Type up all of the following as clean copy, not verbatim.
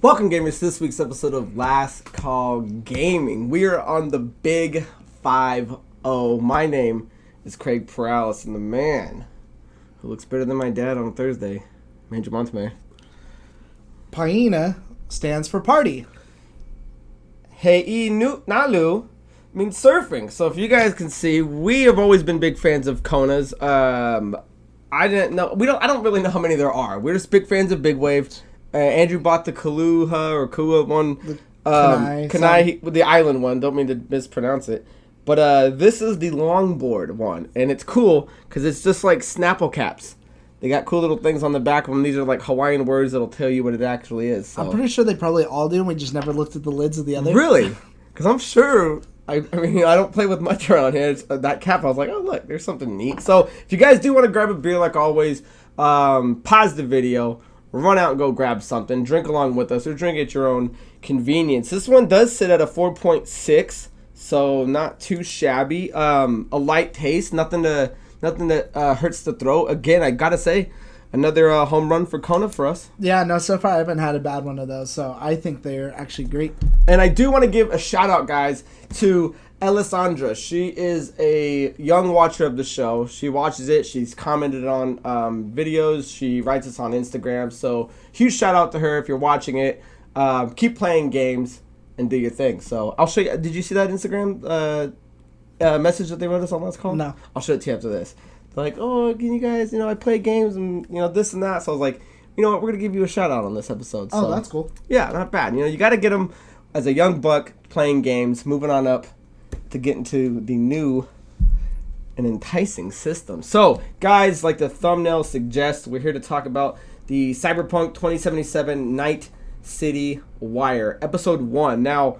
Welcome, gamers, to this week's episode of Last Call Gaming. We are on the Big 5-0. My name is Craig Perales, and the man who looks better than my dad on Thursday, Mandrew Montemayor. Paina stands for party. Hey, Nalu means surfing. So if you guys can see, we have always been big fans of Konas. I didn't know. I don't really know how many there are. We're just big fans of Big Wave. Andrew bought the Kua one. Kenai, the island one. Don't mean to mispronounce it. But this is the longboard one. And it's cool because it's just like Snapple caps. They got cool little things on the back of them. These are like Hawaiian words that'll tell you what it actually is. So. I'm pretty sure they probably all do, and we just never looked at the lids of the other. Really? Because I'm sure... I mean, I don't play with much around here. It's, that cap, I was like, oh, look, there's something neat. So if you guys do want to grab a beer, like always, pause the video, run out and go grab something, drink along with us, or drink at your own convenience. This one does sit at a 4.6, so not too shabby. A light taste, nothing that hurts the throat. Again, I gotta say, another home run for Kona for us. Yeah, no, so far I haven't had a bad one of those, so I think they're actually great. And I do want to give a shout out, guys, to Alessandra. She is a young watcher of the show. She watches it. She's commented on videos. She writes us on Instagram. So huge shout out to her if you're watching it. Keep playing games and do your thing. So I'll show you. Did you see that Instagram message that they wrote us on Last Call? No. I'll show it to you after this. They're like, oh, can you guys, I play games and, this and that. So I was like, you know what, we're going to give you a shout out on this episode. So, oh, that's cool. Yeah, not bad. You got to get them as a young buck playing games, moving on up to get into the new and enticing system. So, guys, like the thumbnail suggests, we're here to talk about the CyberPunk 2077 Night City Wire, Episode 1. Now,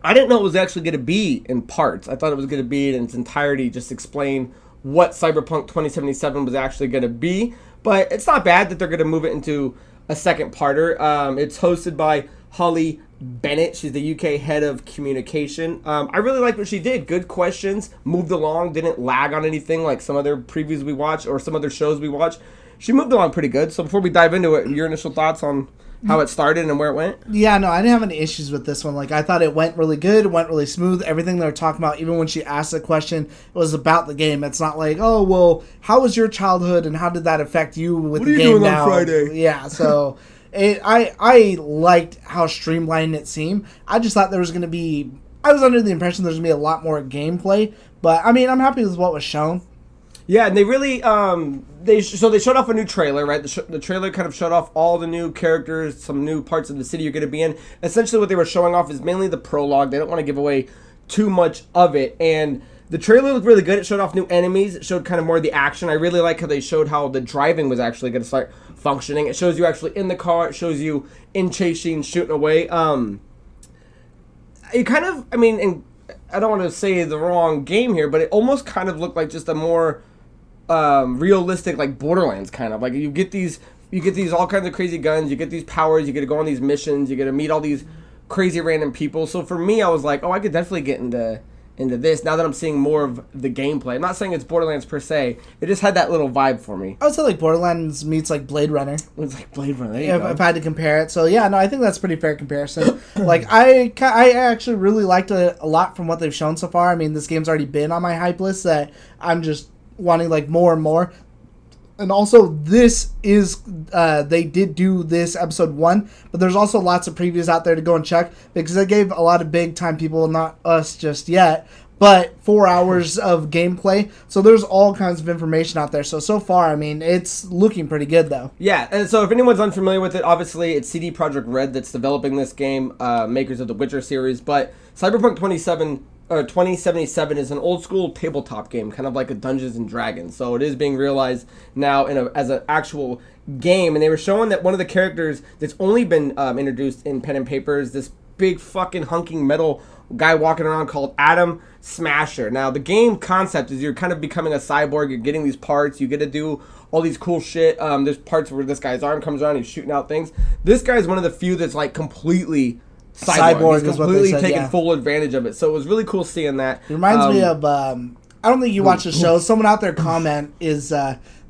I didn't know it was actually going to be in parts. I thought it was going to be in its entirety, just explain what CyberPunk 2077 was actually going to be. But it's not bad that they're going to move it into a second parter. It's hosted by Holly Bennett. She's the UK head of communication. I really like what she did. Good questions, moved along, didn't lag on anything like some other previews we watched or some other shows we watched. She moved along pretty good. So before we dive into it, your initial thoughts on how it started and where it went? Yeah, no, I didn't have any issues with this one. Like, I thought it went really good, went really smooth. Everything they were talking about, even when she asked the question, it was about the game. It's not like, oh, well, how was your childhood and how did that affect you with the game now? What are you doing on Friday? Yeah, so I liked how streamlined it seemed. I just thought there was going to be... I was under the impression there was going to be a lot more gameplay. But, I mean, I'm happy with what was shown. Yeah, and they really they showed off a new trailer, right? The trailer kind of showed off all the new characters, some new parts of the city you're going to be in. Essentially, what they were showing off is mainly the prologue. They don't want to give away too much of it, and the trailer looked really good. It showed off new enemies. It showed kind of more of the action. I really like how they showed how the driving was actually going to start functioning. It shows you actually in the car. It shows you in chasing, shooting away. It kind of, I mean, and I don't want to say the wrong game here, but it almost kind of looked like just a more realistic, like Borderlands kind of. Like you get these all kinds of crazy guns, you get these powers, you get to go on these missions, you get to meet all these crazy random people. So for me, I was like, oh, I could definitely get into this now that I'm seeing more of the gameplay. I'm not saying it's Borderlands per se. It just had that little vibe for me. I would say like Borderlands meets like Blade Runner. It's like Blade Runner. If I had to compare it. So yeah, no, I think that's a pretty fair comparison. Like I actually really liked it a lot from what they've shown so far. I mean, this game's already been on my hype list that I'm just wanting like more and more. And also this is they did do this episode 1, but there's also lots of previews out there to go and check because they gave a lot of big time people, not us just yet, but 4 hours of gameplay. So there's all kinds of information out there. So far, I mean, it's looking pretty good though. Yeah, and so if anyone's unfamiliar with it, obviously it's CD Projekt Red that's developing this game, makers of the Witcher series, but CyberPunk 2077 is an old school tabletop game, kind of like a Dungeons and Dragons. So it is being realized now as an actual game. And they were showing that one of the characters that's only been introduced in pen and paper is this big fucking hunking metal guy walking around called Adam Smasher. Now the game concept is you're kind of becoming a cyborg. You're getting these parts. You get to do all these cool shit. There's parts where this guy's arm comes around. He's shooting out things. This guy's one of the few that's like completely cyborg. He's completely taking full advantage of it. So it was really cool seeing that. It reminds me of I don't think you watch the show. Someone out there comment is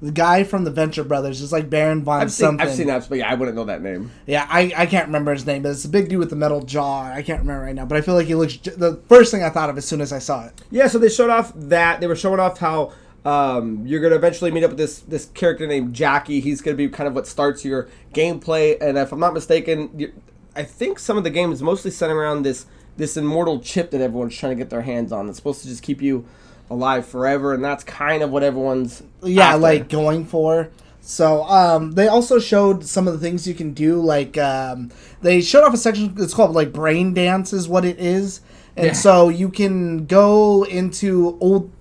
the guy from the Venture Brothers is like Baron von something. I've seen apps, but yeah, I wouldn't know that name. Yeah, I can't remember his name, but it's a big dude with the metal jaw. I can't remember right now, but I feel like he looks the first thing I thought of as soon as I saw it. Yeah, so they showed off that. They were showing off how you're going to eventually meet up with this character named Jackie. He's going to be kind of what starts your gameplay, and if I'm not mistaken, I think some of the game is mostly centered around this immortal chip that everyone's trying to get their hands on. It's supposed to just keep you alive forever, and that's kind of what everyone's after. Like going for. So they also showed some of the things you can do, like they showed off a section that's called like brain dance is what it is, and so you can go into old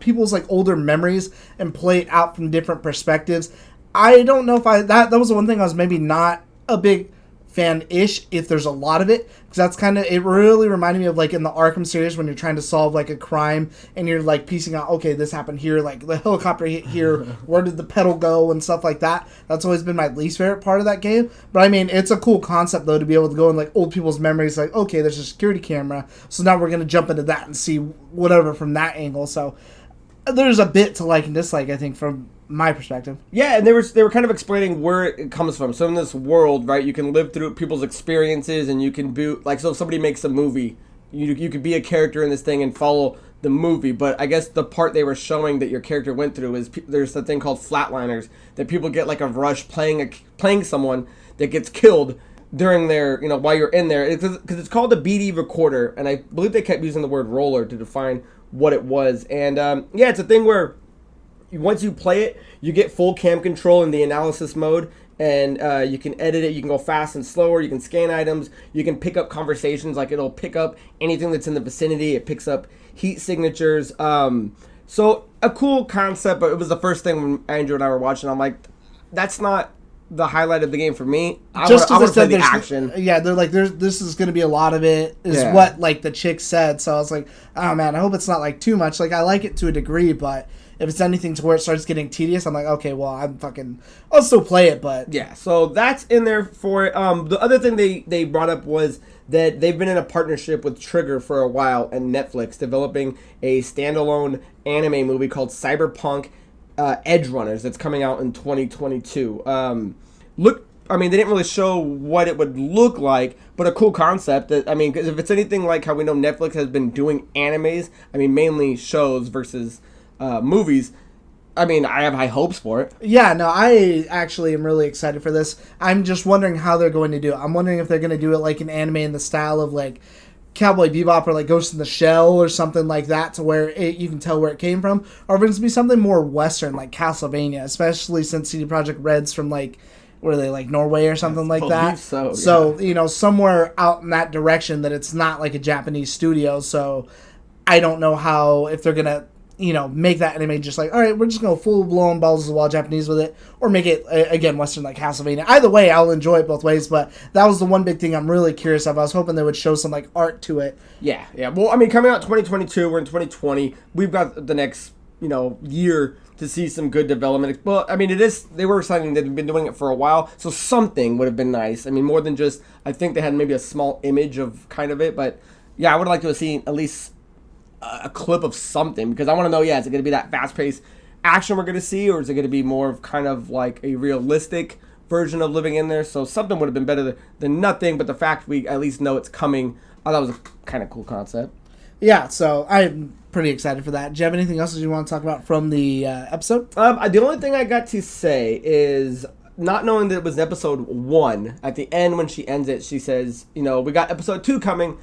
people's like older memories and play it out from different perspectives. I don't know if that was the one thing I was maybe not a big fan-ish if there's a lot of it, because that's kind of, it really reminded me of like in the Arkham series when you're trying to solve like a crime and you're like piecing out, okay, this happened here, like the helicopter hit here, where did the pedal go and stuff like that. That's always been my least favorite part of that game, but I mean, it's a cool concept though to be able to go in like old people's memories, like, okay, there's a security camera, so now we're going to jump into that and see whatever from that angle. So there's a bit to like and dislike, I think, from my perspective. Yeah, and they were kind of explaining where it comes from. So in this world, right, you can live through people's experiences, and you can do, like, so if somebody makes a movie, you could be a character in this thing and follow the movie. But I guess the part they were showing that your character went through is there's a thing called flatliners that people get like a rush playing someone that gets killed during their, while you're in there, because it's called a BD recorder, and I believe they kept using the word roller to define what it was. And yeah, it's a thing where once you play it, you get full cam control in the analysis mode, and you can edit it. You can go fast and slower. You can scan items. You can pick up conversations. Like, it'll pick up anything that's in the vicinity. It picks up heat signatures. So a cool concept, but it was the first thing when Andrew and I were watching. I'm like, that's not the highlight of the game for me. I want to play the action. Yeah, they're like, this is going to be a lot of it, is what like the chick said. So I was like, oh man, I hope it's not like too much. Like, I like it to a degree, but if it's anything to where it starts getting tedious, I'm like, okay, well, I'll still play it, but yeah. So that's in there for it. The other thing they brought up was that they've been in a partnership with Trigger for a while and Netflix, developing a standalone anime movie called CyberPunk Edge Runners that's coming out in 2022. They didn't really show what it would look like, but a cool concept. Because if it's anything like how we know Netflix has been doing animes, mainly shows versus movies, I have high hopes for it. Yeah, no, I actually am really excited for this. I'm just wondering how they're going to do it. I'm wondering if they're going to do it like an anime in the style of like Cowboy Bebop or like Ghost in the Shell or something like that, to where you can tell where it came from, or if it's going to be something more Western like Castlevania, especially since CD Projekt Red's from like, were they like Norway or something like that? So somewhere out in that direction, that it's not like a Japanese studio. So I don't know how, if they're going to make that anime just like, all right, we're just going to full-blown balls to the wall Japanese with it, or make it, again, Western like Castlevania. Either way, I'll enjoy it both ways, but that was the one big thing I'm really curious of. I was hoping they would show some like art to it. Yeah. Well, coming out 2022, we're in 2020. We've got the next, year to see some good development. Well, they were exciting. They've been doing it for a while, so something would have been nice. More than just, I think they had maybe a small image of kind of it, but yeah, I would like to have seen at least a clip of something, because I want to know, is it going to be that fast-paced action we're going to see, or is it going to be more of kind of like a realistic version of living in there? So something would have been better than nothing, but the fact we at least know it's coming, I thought was a kind of cool concept. Yeah, so I'm pretty excited for that. Do you have anything else that you want to talk about from the episode? The only thing I got to say is, not knowing that it was episode 1, at the end when she ends it, she says, we got episode 2 coming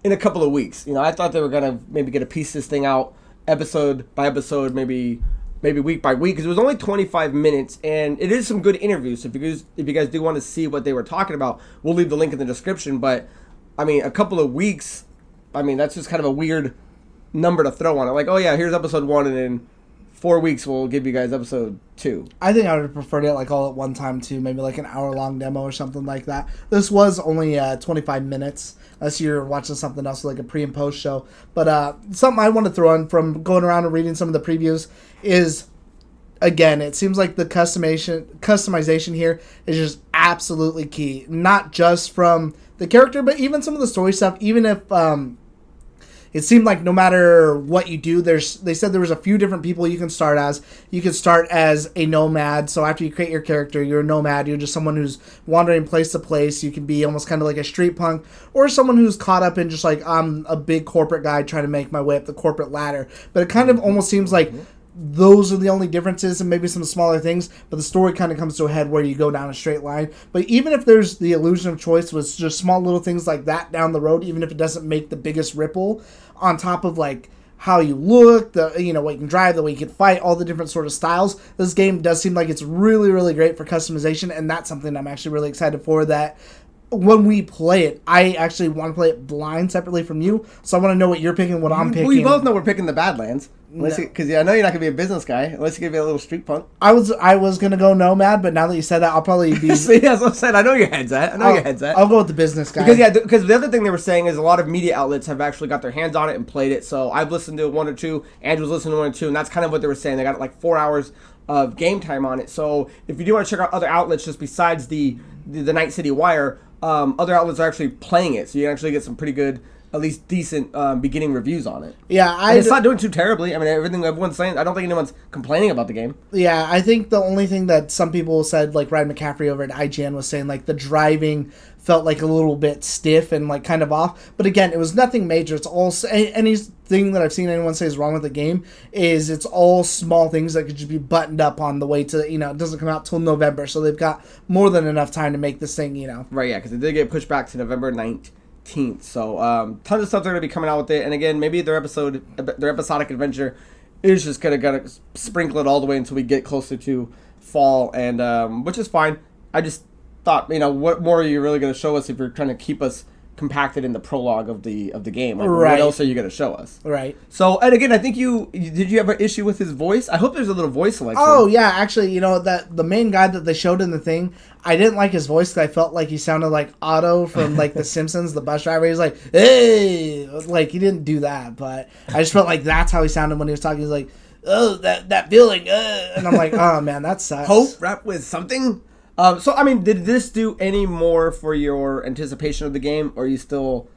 in a couple of weeks. I thought they were going to maybe get to piece this thing out episode by episode, maybe week by week, because it was only 25 minutes, and it is some good interviews. So if you guys do want to see what they were talking about, we'll leave the link in the description. But, a couple of weeks, that's just kind of a weird number to throw on it. Like, oh yeah, here's episode 1, and in 4 weeks we'll give you guys episode 2. I think I would have preferred it like all at one time too, maybe like an hour-long demo or something like that. This was only 25 minutes, unless you're watching something else like a pre and post show. But something I want to throw in from going around and reading some of the previews is, again, it seems like the customization here is just absolutely key. Not just from the character, but even some of the story stuff. Even if it seemed like no matter what you do, they said there was a few different people you can start as. You could start as a nomad. So after you create your character, you're a nomad. You're just someone who's wandering place to place. You can be almost kind of like a street punk, or someone who's caught up in just like, I'm a big corporate guy trying to make my way up the corporate ladder. But it kind of almost seems like those are the only differences, and maybe some smaller things, but the story kind of comes to a head where you go down a straight line. But even if there's the illusion of choice with just small little things like that down the road, even if it doesn't make the biggest ripple, on top of like how you look, the what you can drive, the way you can fight, all the different sort of styles, this game does seem like it's really, really great for customization, and that's something I'm actually really excited for. That when we play it, I actually want to play it blind separately from you, so I want to know what you're picking, what I'm picking. We both know we're picking the Badlands. Because I know you're not going to be a business guy, unless you give you a little street punk. I was going to go nomad, but now that you said that, I'll probably be... See, that's what I said. I know your head's at. I'll go with the business guy. Because the other thing they were saying is a lot of media outlets have actually got their hands on it and played it. So I've listened to 1 or 2, Andrew's listened to 1 or 2, and that's kind of what they were saying. They got like 4 hours of game time on it. So if you do want to check out other outlets just besides the Night City Wire, other outlets are actually playing it. So you can actually get some pretty good, at least decent beginning reviews on it. Yeah, and it's not doing too terribly. I mean, everyone's saying, I don't think anyone's complaining about the game. Yeah, I think the only thing that some people said, like Ryan McCaffrey over at IGN was saying, like the driving felt like a little bit stiff and like kind of off. But again, it was nothing major. It's all anything that I've seen anyone say is wrong with the game is it's all small things that could just be buttoned up on the way to, it doesn't come out till November. So they've got more than enough time to make this thing, Right, yeah, because it did get pushed back to November 19th. So tons of stuff they're going to be coming out with it, and again, maybe their episodic adventure is just going to sprinkle it all the way until we get closer to fall, and which is fine. I just thought, what more are you really going to show us if you're trying to keep us compacted in the prologue of the game? Like, right. What else are you going to show us? Right. So, and again, I think did you have an issue with his voice? I hope there's a little voice selection. Oh yeah, actually, that the main guy that they showed in the thing, I didn't like his voice because I felt like he sounded like Otto from like The Simpsons, the bus driver. He's like, hey, like he didn't do that, but I just felt like that's how he sounded when he was talking. He's like, oh, that feeling, and I'm like, oh man, that sucks. Hope wrapped with something. So, I mean, did this do any more for your anticipation of the game, or are you still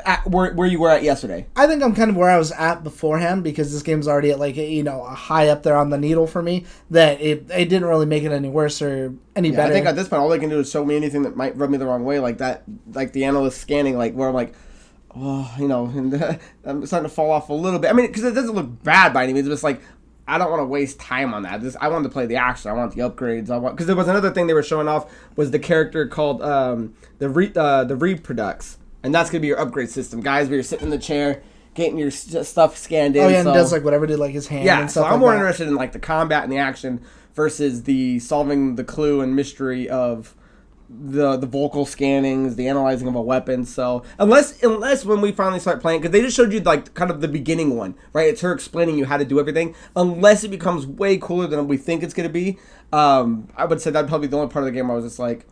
at where you were at yesterday? I think I'm kind of where I was at beforehand, because this game's already at like, a high up there on the needle for me, that it didn't really make it any worse or any better. I think at this point, all they can do is show me anything that might rub me the wrong way, like that, like the analyst scanning, like where I'm like, oh, and I'm starting to fall off a little bit. I mean, because it doesn't look bad by any means, but it's like, I don't want to waste time on that. I wanted to play the action. I want the upgrades. Because there was another thing they were showing off was the character called the Reproducts, and that's gonna be your upgrade system, guys. Where you're sitting in the chair, getting your stuff scanned in. Oh yeah, and does like whatever, did like his hand. And stuff so I'm more interested in like the combat and the action versus the solving the clue and mystery of the vocal scannings, the analyzing of a weapon. So unless when we finally start playing, because they just showed you like kind of the beginning one, right? It's her explaining you how to do everything. Unless it becomes way cooler than we think it's going to be, I would say that'd probably be the only part of the game where I was just like,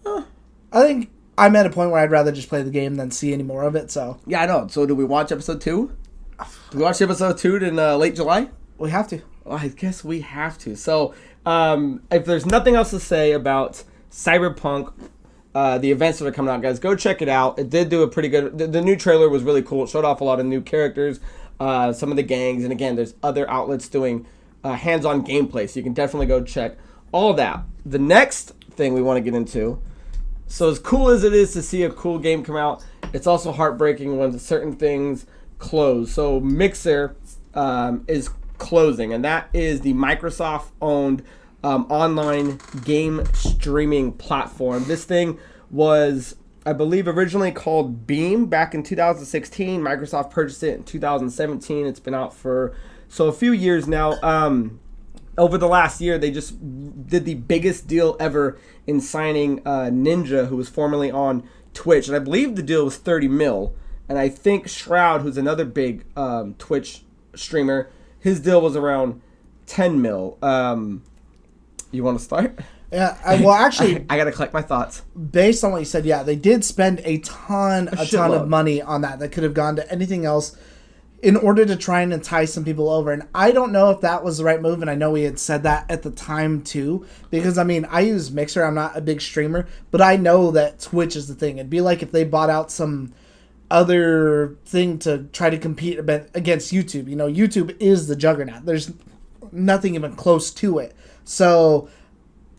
I think I'm at a point where I'd rather just play the game than see any more of it. So yeah, I know. So do we watch episode 2? Do we watch episode 2 in late July? We have to. Well, I guess we have to. So if there's nothing else to say about CyberPunk, the events that are coming out, guys, go check it out. It did do a pretty good... The new trailer was really cool. It showed off a lot of new characters, some of the gangs, and again, there's other outlets doing hands-on gameplay, so you can definitely go check all of that. The next thing we want to get into, so as cool as it is to see a cool game come out, it's also heartbreaking when certain things close. So Mixer is closing, and that is the Microsoft-owned online game streaming platform. This thing was, I believe, originally called Beam back in 2016. Microsoft purchased it in 2017. It's been out for a few years now. Over the last year, they just did the biggest deal ever in signing Ninja, who was formerly on Twitch, and I believe the deal was 30 mil. And I think Shroud, who's another big Twitch streamer, his deal was around 10 mil. You want to start? Yeah, well, actually... I got to collect my thoughts. Based on what you said, yeah, they did spend a ton of money on that could have gone to anything else in order to try and entice some people over. And I don't know if that was the right move, and I know we had said that at the time, too. Because, I mean, I use Mixer. I'm not a big streamer, but I know that Twitch is the thing. It'd be like if they bought out some other thing to try to compete against YouTube. You know, YouTube is the juggernaut. There's nothing even close to it. So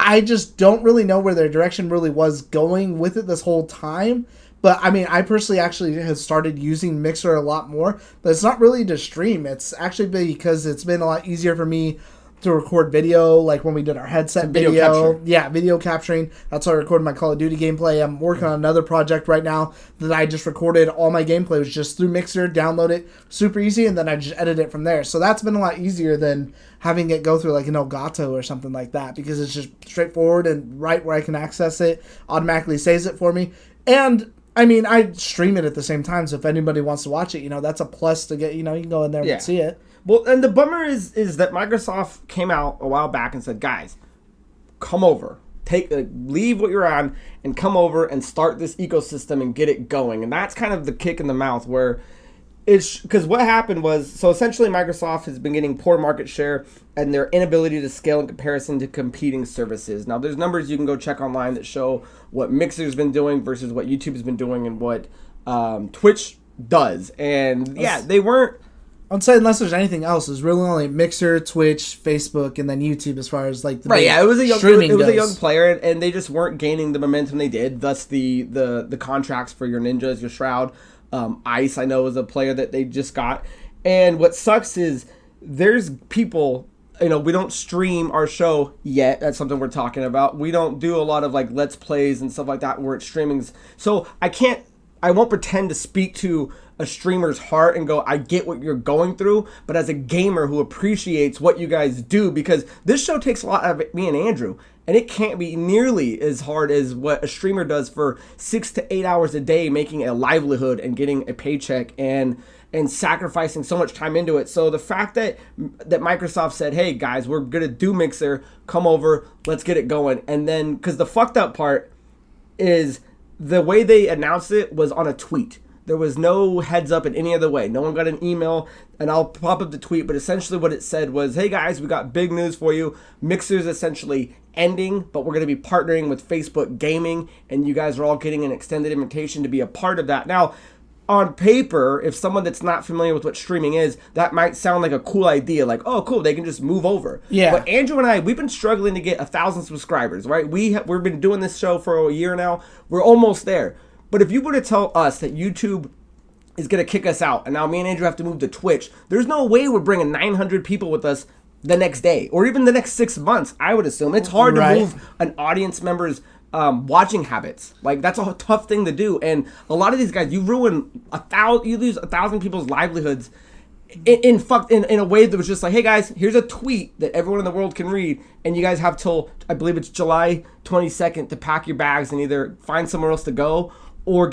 I just don't really know where their direction really was going with it this whole time. But I mean, I personally actually have started using Mixer a lot more, but it's not really to stream. It's actually because it's been a lot easier for me to record video, like when we did our headset video. Capture. Yeah, video capturing. That's how I recorded my Call of Duty gameplay. I'm working on another project right now that I just recorded. All my gameplay was just through Mixer, download it, super easy, and then I just edit it from there. So that's been a lot easier than having it go through like an Elgato or something like that, because it's just straightforward and right where I can access it, automatically saves it for me. And I mean, I stream it at the same time, so if anybody wants to watch it, you know, that's a plus to get, you know, you can go in there and see it. Well, and the bummer is that Microsoft came out a while back and said, guys, come over. Leave what you're on and come over and start this ecosystem and get it going. And that's kind of the kick in the mouth where it's, because what happened was, so essentially Microsoft has been getting poor market share and their inability to scale in comparison to competing services. Now, there's numbers you can go check online that show what Mixer's been doing versus what YouTube's been doing and what Twitch does. And yeah, they weren't. I'd say unless there's anything else, there's really only Mixer, Twitch, Facebook, and then YouTube as far as like the it was a young streaming a young player, and they just weren't gaining the momentum they did. Thus the contracts for your Ninjas, your Shroud, Ice. I know is a player that they just got. And what sucks is there's people. You know, we don't stream our show yet. That's something we're talking about. We don't do a lot of like Let's Plays and stuff like that where it's streamings. So I won't pretend to speak to a streamer's heart and go, I get what you're going through, but as a gamer who appreciates what you guys do, because this show takes a lot out of me and Andrew, and it can't be nearly as hard as what a streamer does for 6 to 8 hours a day, making a livelihood and getting a paycheck and sacrificing so much time into it. So the fact that Microsoft said, hey guys, we're gonna do Mixer, come over, let's get it going. And then, because the fucked up part is the way they announced it was on a tweet. There was no heads up in any other way. No one got an email, and I'll pop up the tweet, but essentially what it said was, hey guys, we got big news for you. Mixer's essentially ending, but we're going to be partnering with Facebook Gaming, and you guys are all getting an extended invitation to be a part of that. Now, on paper, if someone that's not familiar with what streaming is, that might sound like a cool idea, like, oh, cool, they can just move over. Yeah. But Andrew and I, we've been struggling to get 1,000 subscribers, right? We've been doing this show for a year now. We're almost there. But if you were to tell us that YouTube is going to kick us out, and now me and Andrew have to move to Twitch, there's no way we're bringing 900 people with us the next day, or even the next 6 months, I would assume. It's hard to move an audience member's watching habits. Like, that's a tough thing to do. And a lot of these guys, you ruin you lose 1,000 people's livelihoods in a way that was just like, hey guys, here's a tweet that everyone in the world can read, and you guys have till, I believe it's July 22nd to pack your bags and either find somewhere else to go or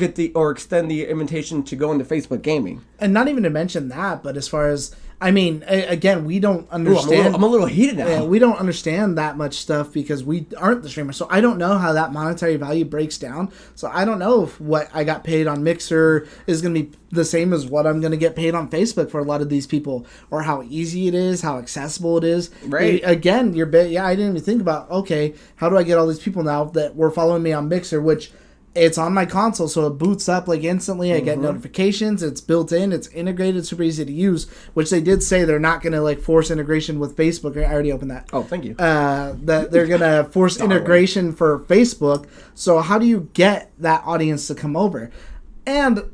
extend the invitation to go into Facebook Gaming. And not even to mention that, but as far as, I mean, again, we don't understand. Ooh, I'm a little heated now. Yeah, we don't understand that much stuff because we aren't the streamer. So I don't know how that monetary value breaks down. So I don't know if what I got paid on Mixer is going to be the same as what I'm going to get paid on Facebook for a lot of these people, or how easy it is, how accessible it is. Right. Again, I didn't even think about, okay, how do I get all these people now that were following me on Mixer, which it's on my console, so it boots up like instantly. I get notifications. It's built in. It's integrated. Super easy to use. Which they did say they're not going to like force integration with Facebook. I already opened that. Oh, thank you. That they're going to force integration for Facebook. So how do you get that audience to come over? And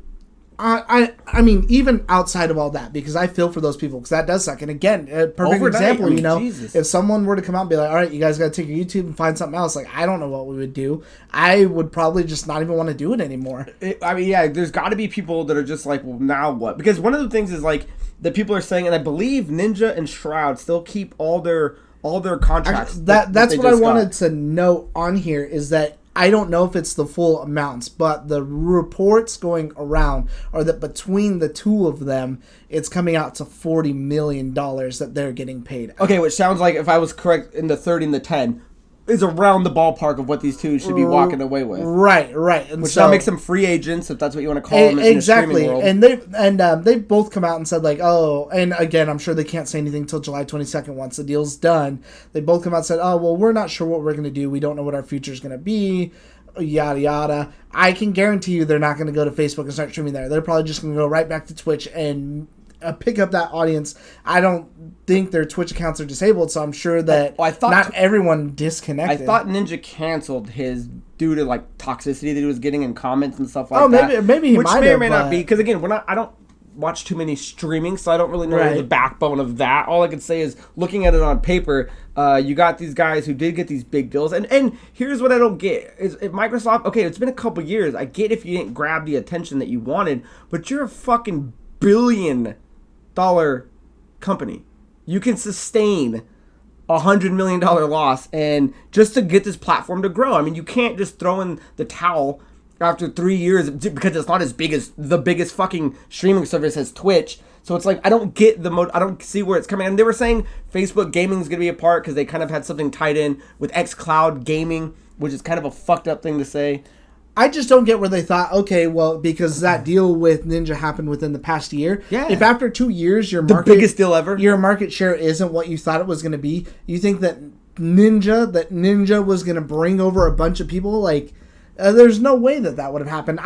I mean, even outside of all that, because I feel for those people, because that does suck. And again, a perfect example, Jesus. If someone were to come out and be like, all right, you guys got to take your YouTube and find something else, like, I don't know what we would do. I would probably just not even want to do it anymore. There's got to be people that are just like, well, now what? Because one of the things is like that people are saying, and I believe Ninja and Shroud still keep all their contracts. That's what I wanted to note on here, is that I don't know if it's the full amounts, but the reports going around are that between the two of them, it's coming out to $40 million that they're getting paid. Okay, which sounds like, if I was correct, in the 30 and the 10, is around the ballpark of what these two should be walking away with. Right. And which now makes them free agents, if that's what you want to call them in the streaming world. And they've both come out and said, like, oh, and again, I'm sure they can't say anything until July 22nd once the deal's done. They both come out and said, oh, well, we're not sure what we're going to do. We don't know what our future is going to be. yada yada. I can guarantee you they're not going to go to Facebook and start streaming there. They're probably just going to go right back to Twitch and pick up that audience. I don't think their Twitch accounts are disabled, so I'm sure that not everyone disconnected. I thought Ninja canceled his due to like toxicity that he was getting in comments and stuff like that. Oh, maybe he might have. Which may or may not be, because again, I don't watch too many streaming, so I don't really know the backbone of that. All I can say is, looking at it on paper, you got these guys who did get these big deals, and here's what I don't get is, if Microsoft, okay, it's been a couple years, I get if you didn't grab the attention that you wanted, but you're a fucking $1 billion company. You can sustain $100 million loss, and just to get this platform to grow. I mean, you can't just throw in the towel after 3 years because it's not as big as the biggest fucking streaming service as Twitch. So it's like, I don't get I don't see where it's coming. And they were saying Facebook Gaming is going to be a part because they kind of had something tied in with XCloud which is kind of a fucked up thing to say. I just don't get where they thought, okay, well, because that deal with Ninja happened within the past year. Yeah. If after 2 years the biggest deal ever, your market share isn't what you thought it was going to be, you think that Ninja was going to bring over a bunch of people, like, there's no way that would have happened.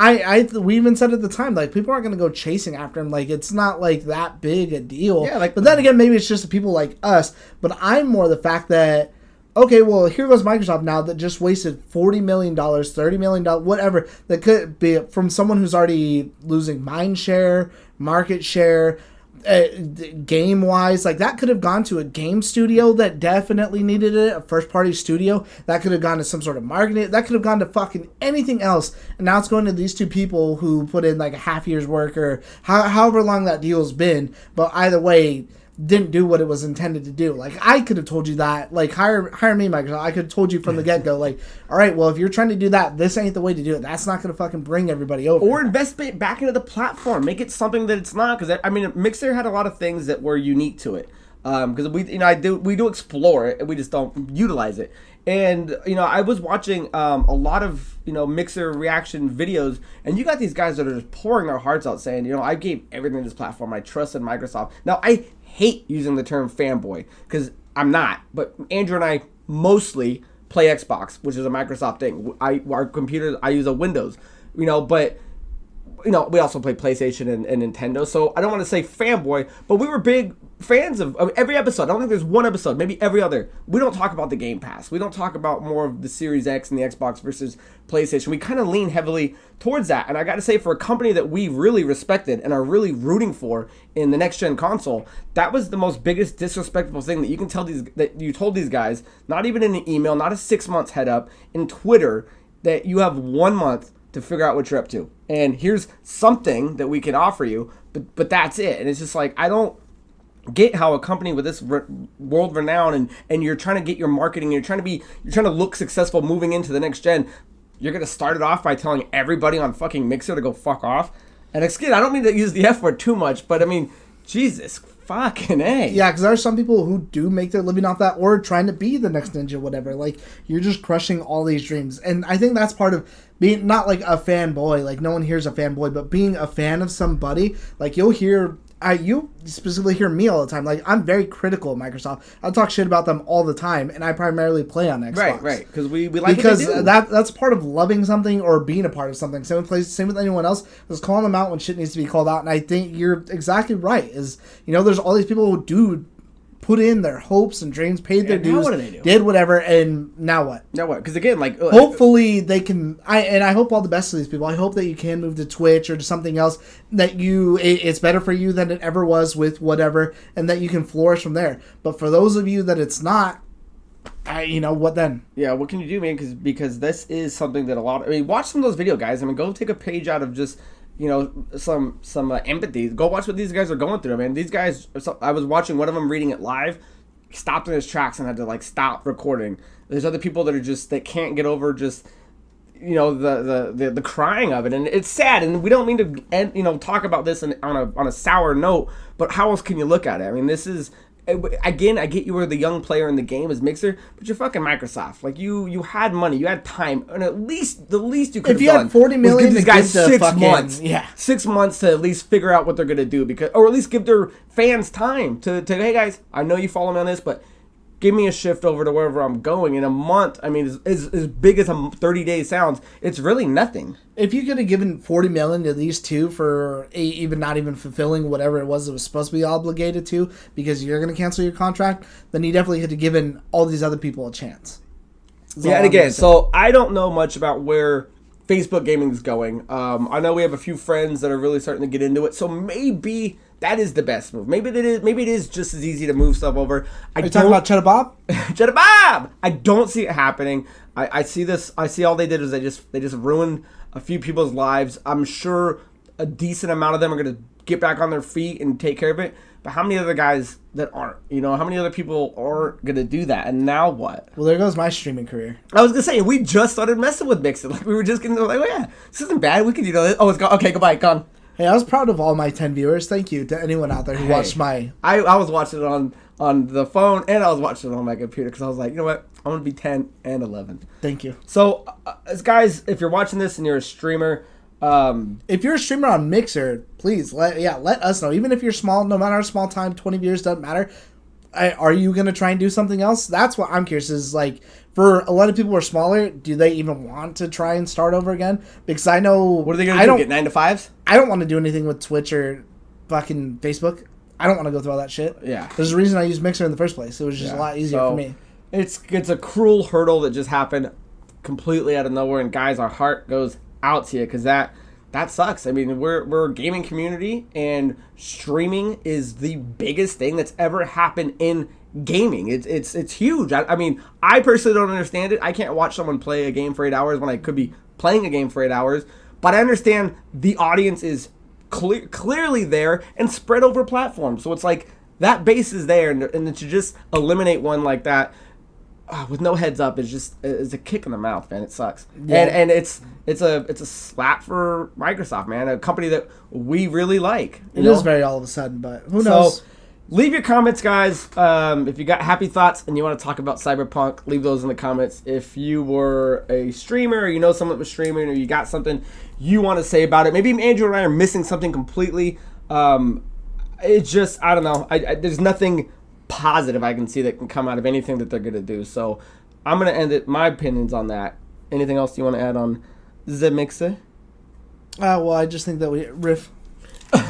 We even said at the time, like, people aren't going to go chasing after him. Like, it's not like that big a deal. Yeah, like, but then again, maybe it's just the people like us. But I'm more the fact that, okay, well, here goes Microsoft now that just wasted $40 million, $30 million, whatever, that could be from someone who's already losing mind share, market share, game-wise. Like, that could have gone to a game studio that definitely needed it, a first-party studio. That could have gone to some sort of marketing. That could have gone to fucking anything else. And now it's going to these two people who put in, like, a half year's work or however long that deal's been. But either way, didn't do what it was intended to do. Like, I could have told you that. Like, hire me, Microsoft. I could have told you from the get-go, like, all right, well, if you're trying to do that, this ain't the way to do it. That's not going to fucking bring everybody over. Or invest it back into the platform. Make it something that it's not. Because, I mean, Mixer had a lot of things that were unique to it. Because we do explore it, and we just don't utilize it. And, I was watching a lot of, Mixer reaction videos, and you got these guys that are just pouring their hearts out saying, I gave everything to this platform. I trusted Microsoft. Now, I hate using the term fanboy because I'm not, but Andrew and I mostly play Xbox, which is a Microsoft thing. Our computers, I use a Windows, but we also play PlayStation and Nintendo, so I don't want to say fanboy, but we were big fans of every episode. I don't think there's one episode, maybe every other. We don't talk about the Game Pass. We don't talk about more of the Series X and the Xbox versus PlayStation. We kind of lean heavily towards that, and I got to say, for a company that we really respected and are really rooting for in the next-gen console, that was the most biggest disrespectful thing that you can tell that you told these guys, not even in an email, not a 6 months head up, in Twitter, that you have 1 month to figure out what you're up to. And here's something that we can offer you, but that's it. And it's just like, I don't get how a company with this world renown and you're trying to get your marketing, you're trying to look successful moving into the next gen, you're going to start it off by telling everybody on fucking Mixer to go fuck off. And excuse, I don't mean to use the F word too much, but I mean, Jesus fucking A. Yeah, because there are some people who do make their living off that, or trying to be the next Ninja, whatever. Like, you're just crushing all these dreams. And I think that's part of being not like a fanboy. Like, no one here's a fanboy, but being a fan of somebody. Like, you'll hear... you specifically hear me all the time. Like, I'm very critical of Microsoft. I talk shit about them all the time, and I primarily play on Xbox. Right. Because we like what they do. That's part of loving something or being a part of something. Same with anyone else. Is calling them out when shit needs to be called out. And I think you're exactly right. There's all these people who do put in their hopes and dreams, paid their dues, what do they do? Did whatever, and now what? Now what? Because again, like... hopefully they can... I hope all the best to these people. I hope that you can move to Twitch or to something else, that it's better for you than it ever was with whatever, and that you can flourish from there. But for those of you that it's not, what then? Yeah, what can you do, man? Because this is something that watch some of those video guys. Go take a page out of just... some empathy. Go watch what these guys are going through, man. These guys, I was watching one of them reading it live, stopped in his tracks and had to stop recording. There's other people that can't get over just the crying of it, and it's sad. And we don't mean to talk about this on a sour note, but how else can you look at it? I mean, this is. Again, I get you were the young player in the game as Mixer, but you're fucking Microsoft. Like, you had money, you had time, and the least you could have done. If you had $40 million, give these guys 6 months, 6 months to at least figure out what they're gonna do, or at least give their fans time to hey guys, I know you follow me on this, but give me a shift over to wherever I'm going. In a month, I mean, as big as a 30 days sounds, it's really nothing. If you could have given $40 million to these two for even not even fulfilling whatever it was supposed to be obligated to, because you're going to cancel your contract, then you definitely could have given all these other people a chance. Yeah, and again, so I don't know much about where Facebook gaming is going. I know we have a few friends that are really starting to get into it, so maybe that is the best move. Maybe it is just as easy to move stuff over. Are you talking about Cheddar Bob? Cheddar Bob! I don't see it happening. I see this. I see all they did is they just ruined a few people's lives. I'm sure a decent amount of them are going to get back on their feet and take care of it. But how many other guys that aren't? You know, how many other people aren't going to do that? And now what? Well, there goes my streaming career. I was going to say, we just started messing with Mixit. Like, we were just getting like, oh, yeah, this isn't bad. We can do this. Oh, it's gone. Okay, goodbye, gone. Hey, I was proud of all my 10 viewers. Thank you to anyone out there who watched my... I was watching it on the phone, and I was watching it on my computer, because I was like, you know what? I'm going to be 10 and 11. Thank you. So, guys, if you're watching this and you're a streamer... if you're a streamer on Mixer, please let us know. Even if you're small, no matter how small time, 20 viewers doesn't matter. Are you going to try and do something else? That's what I'm curious is, like, for a lot of people who are smaller, do they even want to try and start over again? Because I know... What are they going to do, get 9 to 5s? I don't want to do anything with Twitch or fucking Facebook. I don't want to go through all that shit. Yeah. There's a reason I used Mixer in the first place. It was just a lot easier for me. It's a cruel hurdle that just happened completely out of nowhere, and guys, our heart goes out to you, because that sucks. I mean, we're a gaming community, and streaming is the biggest thing that's ever happened in gaming. It's huge. I mean, I personally don't understand it. I can't watch someone play a game for 8 hours when I could be playing a game for 8 hours. But I understand the audience is clearly there and spread over platforms. So it's like that base is there, and to just eliminate one like that with no heads up is a kick in the mouth, man. It sucks. Yeah. And it's a slap for Microsoft, man, a company that we really like. It is very all of a sudden, but who knows? So, leave your comments, guys. If you got happy thoughts and you want to talk about CyberPunk, leave those in the comments. If you were a streamer, or you know someone that was streaming, or you got something you want to say about it, maybe Andrew and I are missing something completely. It's just, I don't know. There's nothing positive I can see that can come out of anything that they're going to do. So I'm going to end it. My opinions on that. Anything else you want to add on the Mixer? Well, I just think that we riff. All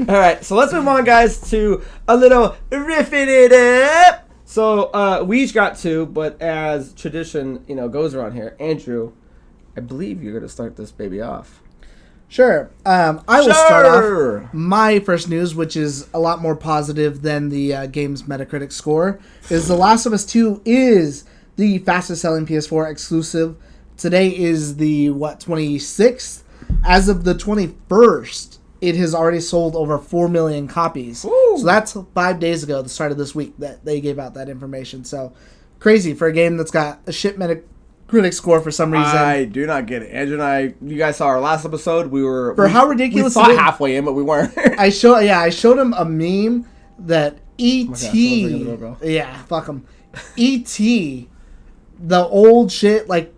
right, so let's move on, guys, to a little riffing it up. So we each got two, but as tradition, goes around here, Andrew, I believe you're going to start this baby off. Sure. I will start off. My first news, which is a lot more positive than the game's Metacritic score, is The Last of Us 2 is the fastest selling PS4 exclusive. Today is the 26th. As of the 21st, it has already sold over 4 million copies. Ooh. So that's 5 days ago, the start of this week, that they gave out that information. So crazy for a game that's got a shit Metacritic score for some reason. I do not get it. Andrew and I, you guys saw our last episode. How ridiculous we thought halfway in, but we weren't. I showed him a meme that E.T. Fuck him. E.T. the old shit like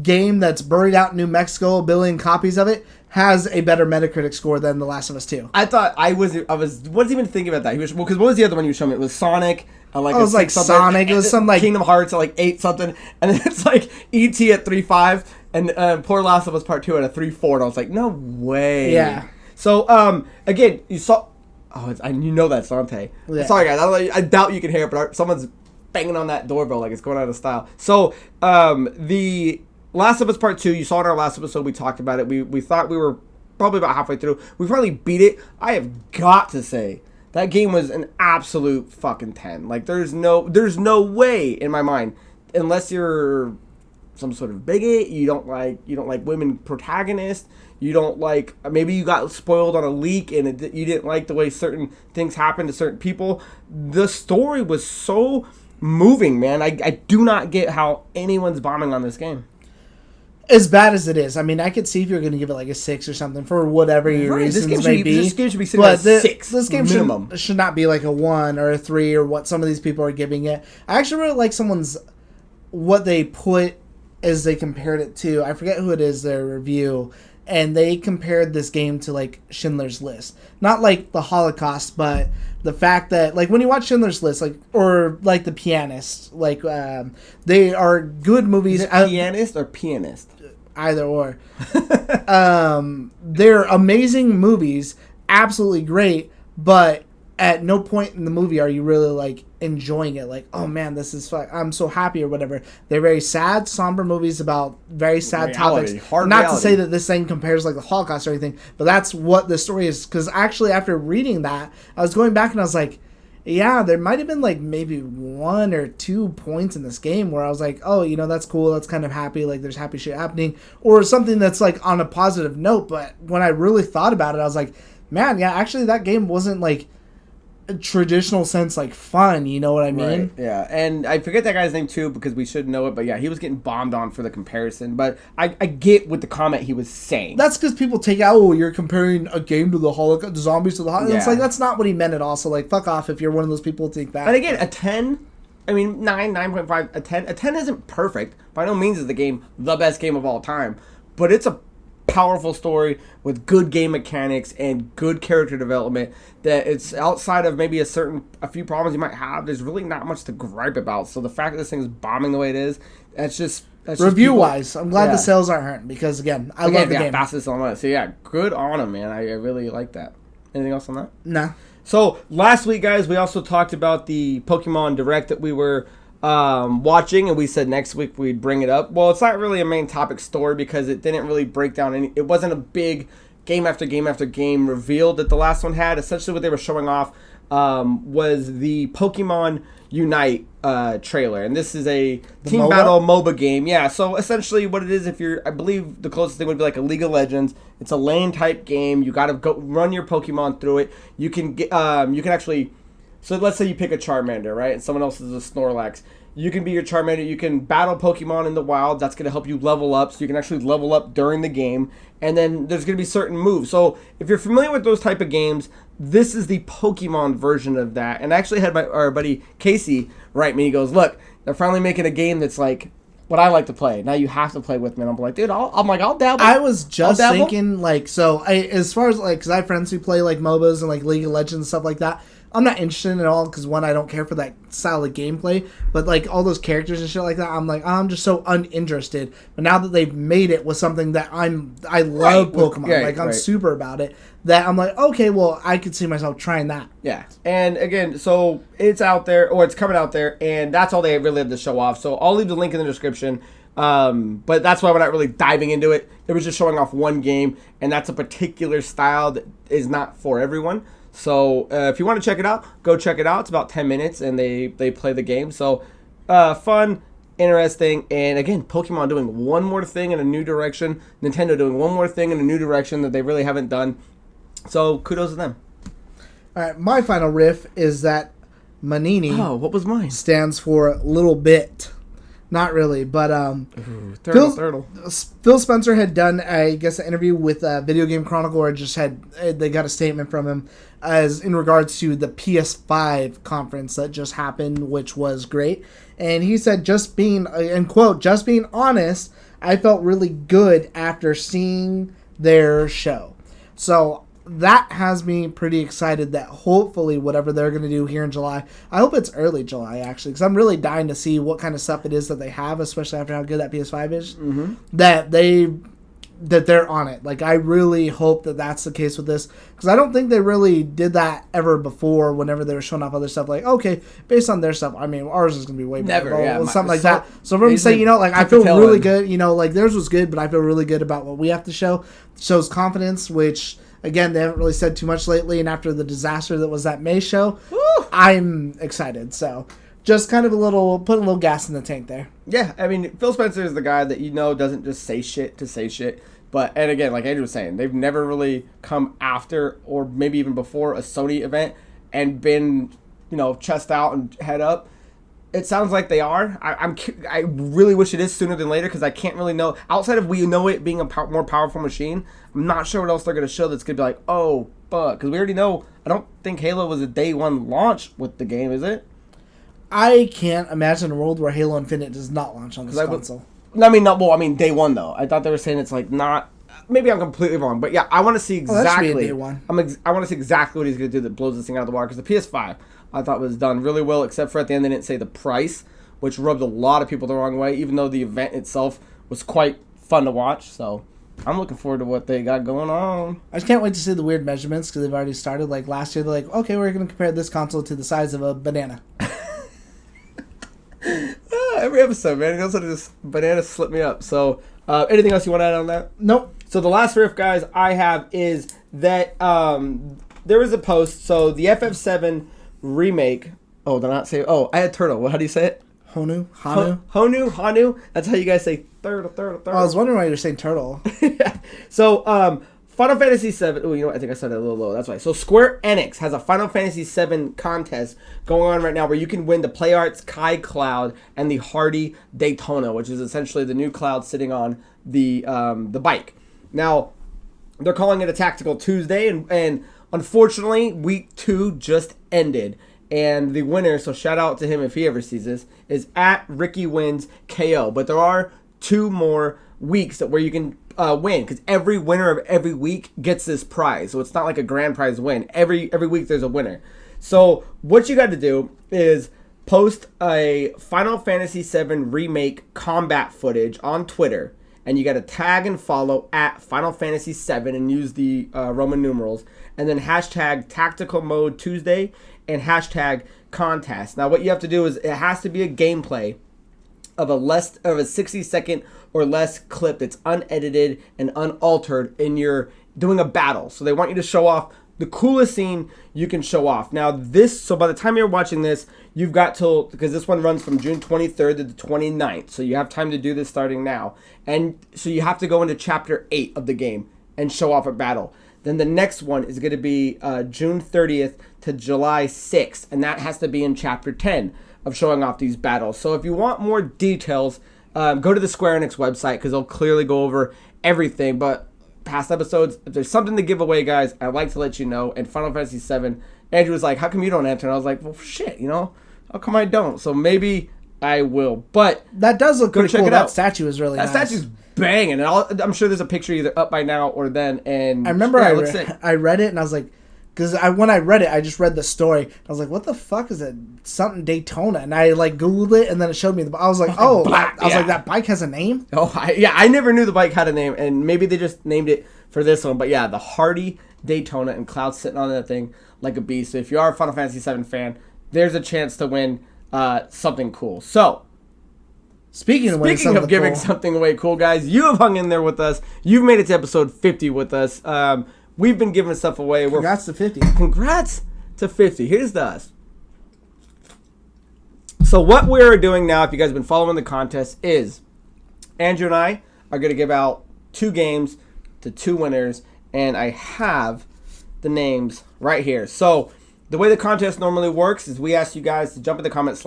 game that's buried out in New Mexico, 1 billion copies of it, has a better Metacritic score than The Last of Us 2. I thought I wasn't even thinking about that. Because what was the other one you showed me? It was Sonic. It was like Sonic. It was some like Kingdom Hearts at like 8 something, and then it's like E.T. at 3.5, and poor Last of Us Part 2 at a 3.4. And I was like, no way. Yeah. So again, you saw. You know that's Dante. Yeah. Sorry guys, I doubt you can hear it, but someone's banging on that doorbell like it's going out of style. So the Last of Us Part 2, you saw in our last episode, we talked about it. We thought we were probably about halfway through. We finally beat it. I have got to say, that game was an absolute fucking 10. Like, there's no way in my mind, unless you're some sort of bigot, you don't like women protagonists, you don't like, maybe you got spoiled on a leak and you didn't like the way certain things happened to certain people. The story was so moving, man. I do not get how anyone's bombing on this game. As bad as it is, I mean, I could see if you're going to give it like a 6 or something for whatever your reasons may be. This game should be sitting at a 6. This game should not be like a 1 or a 3 or what some of these people are giving it. I actually really like what they put as they compared it to. I forget who it is, their review. and they compared this game to like Schindler's List. Not like the Holocaust, but the fact that like when you watch Schindler's List, like or like The Pianist, like they are good movies. Is it pianist or pianist? Either or. They're amazing movies, absolutely great, but at no point in the movie are you really like enjoying it. Like, oh man, this is fun. I'm so happy or whatever. They're very sad, somber movies about very sad topics. Not reality. to say that this thing compares like the Holocaust or anything, but that's what the story is. Because actually, after reading that, I was going back and I was like, yeah, there might have been like maybe 1 or 2 points in this game where I was like, oh, you know, that's cool. That's kind of happy. Like there's happy shit happening or something that's like on a positive note. But when I really thought about it, I was like, man, yeah, actually that game wasn't like a traditional sense like fun, you know what I mean? Right, yeah, and I forget that guy's name too because we should know it, but yeah, he was getting bombed on for the comparison, but I get what the comment he was saying. That's because people take out, oh, you're comparing a game to the Holocaust, the zombies to the Holocaust. Yeah. It's like, that's not what he meant at all, so like, fuck off if you're one of those people who think that. And again, a 10, I mean, 9.5, a 10. A 10 isn't perfect. By no means is the game the best game of all time, but it's a powerful story with good game mechanics and good character development that it's outside of maybe a few problems you might have. There's really not much to gripe about. So the fact that this thing is bombing the way it is, that's just review wise. I'm glad the sales aren't hurting because again, I love the game. Fastest on that. So yeah, good on them, man. I really like that. Anything else on that? Nah. So last week, guys, we also talked about the Pokemon Direct that we were watching, and we said next week we'd bring it up. Well, it's not really a main topic story because it didn't really break down it wasn't a big game after game after game reveal that the last one had. Essentially what they were showing off was the Pokemon Unite trailer, and this is a team MOBA? battle MOBA game. Yeah, so essentially what it is, I believe the closest thing would be like a League of Legends. It's a lane type game. You got to go run your Pokemon through it. You can get you can actually. So let's say you pick a Charmander, right? And someone else is a Snorlax. You can be your Charmander. You can battle Pokemon in the wild. That's going to help you level up. So you can actually level up during the game. And then there's going to be certain moves. So if you're familiar with those type of games, this is the Pokemon version of that. And I actually had our buddy Casey write me. He goes, look, they're finally making a game that's like what I like to play. Now you have to play with me. And I'm like, dude, I'll dabble. I was just thinking, like, so as far as, like, because I have friends who play, like, MOBAs and, like, League of Legends and stuff like that. I'm not interested in it at all because, one, I don't care for that style of gameplay. But, like, all those characters and shit like that, I'm like, I'm just so uninterested. But now that they've made it with something that I love Pokemon. I'm super about it. That I'm like, okay, well, I could see myself trying that. Yeah. And, again, so it's out there, or it's coming out there, and that's all they really had to show off. So I'll leave the link in the description. But that's why we're not really diving into it. It was just showing off one game, and that's a particular style that is not for everyone. So if you want to check it out, go check it out. It's about 10 minutes, and they play the game. So fun, interesting, and again, Pokemon doing one more thing in a new direction. Nintendo doing one more thing in a new direction that they really haven't done. So kudos to them. All right, my final riff is that Manini. Oh, what was mine? Stands for little bit. Not really, but Phil Spencer had done, I guess, an interview with Video Game Chronicle, or they got a statement from him as in regards to the PS5 conference that just happened, which was great. And he said, just being honest, I felt really good after seeing their show. So that has me pretty excited that hopefully whatever they're going to do here in July, I hope it's early July actually, because I'm really dying to see what kind of stuff it is that they have, especially after how good that PS5 is, that they're on it. Like, I really hope that that's the case with this, because I don't think they really did that ever before whenever they were showing off other stuff. Like, okay, based on their stuff, I mean, ours is going to be way better. Something like that. So for me to say, like, I feel really good, like, theirs was good, but I feel really good about what we have to show. Shows confidence, which... Again, they haven't really said too much lately, and after the disaster that was that May show, I'm excited. So, just kind of putting a little gas in the tank there. Yeah, I mean, Phil Spencer is the guy that doesn't just say shit to say shit. And again, like Andrew was saying, they've never really come after or maybe even before a Sony event and been, chest out and head up. It sounds like they are. I really wish it is sooner than later because I can't really know. Outside of we know it being a more powerful machine, I'm not sure what else they're going to show that's going to be like, oh, fuck. Because we already know, I don't think Halo was a day one launch with the game, is it? I can't imagine a world where Halo Infinite does not launch on this console. Day one, though. I thought they were saying it's like not maybe I'm completely wrong, but yeah, I want to see exactly. That should be a day one. I want to see exactly what he's going to do that blows this thing out of the water. Because the PS5, I thought was done really well, except for at the end they didn't say the price, which rubbed a lot of people the wrong way. Even though the event itself was quite fun to watch, so I'm looking forward to what they got going on. I just can't wait to see the weird measurements because they've already started. Like last year, they're like, okay, we're going to compare this console to the size of a banana. Every episode, man. Also, this banana slipped me up. So, anything else you want to add on that? Nope. So the last riff, guys, I have is that there was a post. So the FF7 remake. Oh, they're not saying. Oh, I had turtle. How do you say it? Honu. Honu. That's how you guys say third. I was wondering why you're saying turtle. Yeah. So, Final Fantasy VII. Oh, you know what? I think I said it a little low. That's right. So Square Enix has a Final Fantasy VII contest going on right now where you can win the PlayArts Kai Cloud and the Hardy Daytona, which is essentially the new cloud sitting on the bike. Now, they're calling it a Tactical Tuesday, and unfortunately, week 2 just ended. And the winner, so shout out to him if he ever sees this, is at Ricky Wins KO. But there are 2 more weeks where you can win, because every winner of every week gets this prize. So it's not like a grand prize win. Every week there's a winner. So what you got to do is post a Final Fantasy VII Remake combat footage on Twitter. And you got to tag and follow at Final Fantasy VII and use the Roman numerals. And then hashtag Tactical Mode Tuesday and hashtag contest. Now what you have to do is it has to be a gameplay of a 60-second or less clip that's unedited and unaltered in your doing a battle. So they want you to show off the coolest scene you can show off. Now so by the time you're watching this, you've got till, because this one runs from June 23rd to the 29th. So you have time to do this starting now. And so you have to go into chapter 8 of the game and show off a battle. Then the next one is going to be June 30th to July 6th. And that has to be in chapter 10 of showing off these battles. So if you want more details, go to the Square Enix website because they'll clearly go over everything. But past episodes, if there's something to give away, guys, I'd like to let you know. And Final Fantasy VII, Andrew was like, how come you don't enter? And I was like, well, shit, how come I don't? So maybe I will. But that does look pretty cool. That out. Statue is really nice. That statue's banging. And I'm sure there's a picture either up by now or then. And I remember I read it and I was like, because when I read it, I just read the story. I was like, what the fuck is it? Something Daytona. And I Googled it and then it showed me. I was like, oh. I was like, that bike has a name? Oh, I never knew the bike had a name. And maybe they just named it for this one. But yeah, the Hardy Daytona and Cloud sitting on that thing like a beast. So if you are a Final Fantasy VII fan, there's a chance to win something cool. So, speaking of giving something away cool, guys, you have hung in there with us. You've made it to episode 50 with us. We've been giving stuff away. Congrats to 50. Congrats to 50. Here's the us. So what we're doing now, if you guys have been following the contest, is Andrew and I are going to give out 2 games to 2 winners. And I have the names right here. So the way the contest normally works is we ask you guys to jump in the comment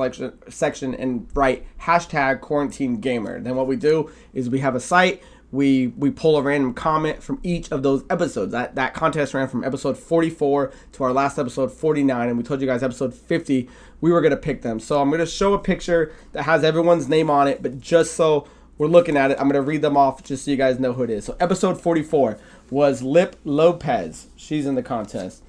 section and write hashtag quarantine gamer. Then what we do is we have a site. We pull a random comment from each of those episodes. That contest ran from episode 44 to our last episode 49, and we told you guys episode 50 we were going to pick them. So I'm going to show a picture that has everyone's name on it, but just so we're looking at it, I'm going to read them off just so you guys know who it is. So episode 44 was Lip Lopez. She's in the contest.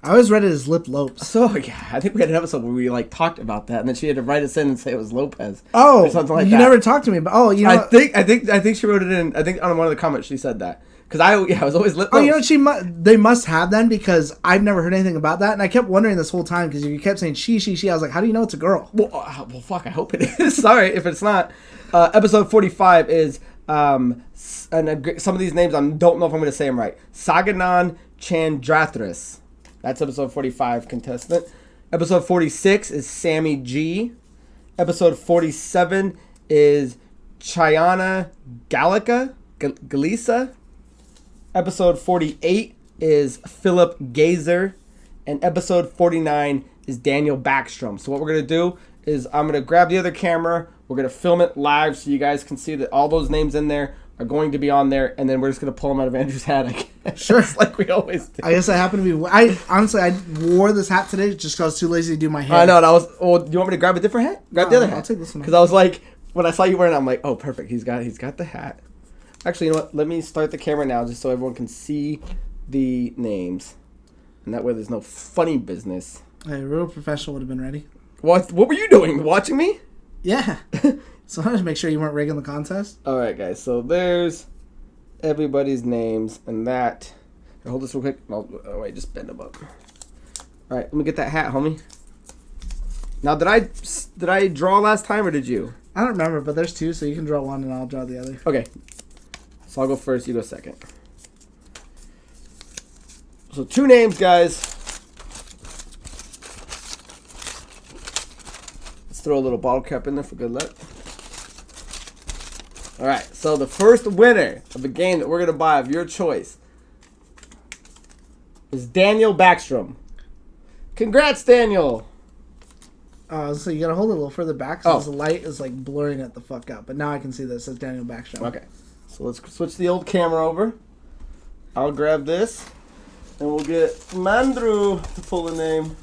I always read it as Lip Lopes. So, yeah, I think we had an episode where we, talked about that, and then she had to write us in and say it was Lopez. Oh, or something like that. You never talked to me, but, I think she wrote it in, I think on one of the comments she said that. Because I was always Lip Lopes. They must have then, because I've never heard anything about that, and I kept wondering this whole time, because you kept saying she. I was like, how do you know it's a girl? Well, fuck, I hope it is. Sorry if it's not. Episode 45 is, and some of these names, I don't know if I'm going to say them right. Saganan Chandrathris. That's episode 45 contestant. Episode 46 is Sammy G. Episode 47 is Chayana Galisa. Episode 48 is Philip Gazer. And episode 49 is Daniel Backstrom. So what we're going to do is I'm going to grab the other camera. We're going to film it live so you guys can see that all those names in there are going to be on there, and then we're just going to pull them out of Andrew's hat, I guess. Sure. Like we always do. I guess I happen to be... I wore this hat today just because I was too lazy to do my hair. I know, and I was... Well, do you want me to grab a different hat? Grab the other hat. I'll take this one. Because I was like... When I saw you wearing it, I'm like, oh, perfect. He's got the hat. Actually, you know what? Let me start the camera now just so everyone can see the names. And that way there's no funny business. Hey, a real professional would have been ready. What were you doing? Watching me? Yeah. So I wanted to make sure you weren't rigging the contest. All right, guys. So there's everybody's names and that. Hold this real quick. Oh, wait, just bend them up. All right, let me get that hat, homie. Now, did I draw last time or did you? I don't remember, but there's two, so you can draw one and I'll draw the other. Okay. So I'll go first, you go second. So 2 names, guys. Let's throw a little bottle cap in there for good luck. All right, so the first winner of the game that we're going to buy of your choice is Daniel Backstrom. Congrats, Daniel. So you gotta hold it a little further back because the light is like blurring it the fuck out. But now I can see this. It says Daniel Backstrom. Okay. So let's switch the old camera over. I'll grab this. And we'll get Mandrew to pull the name.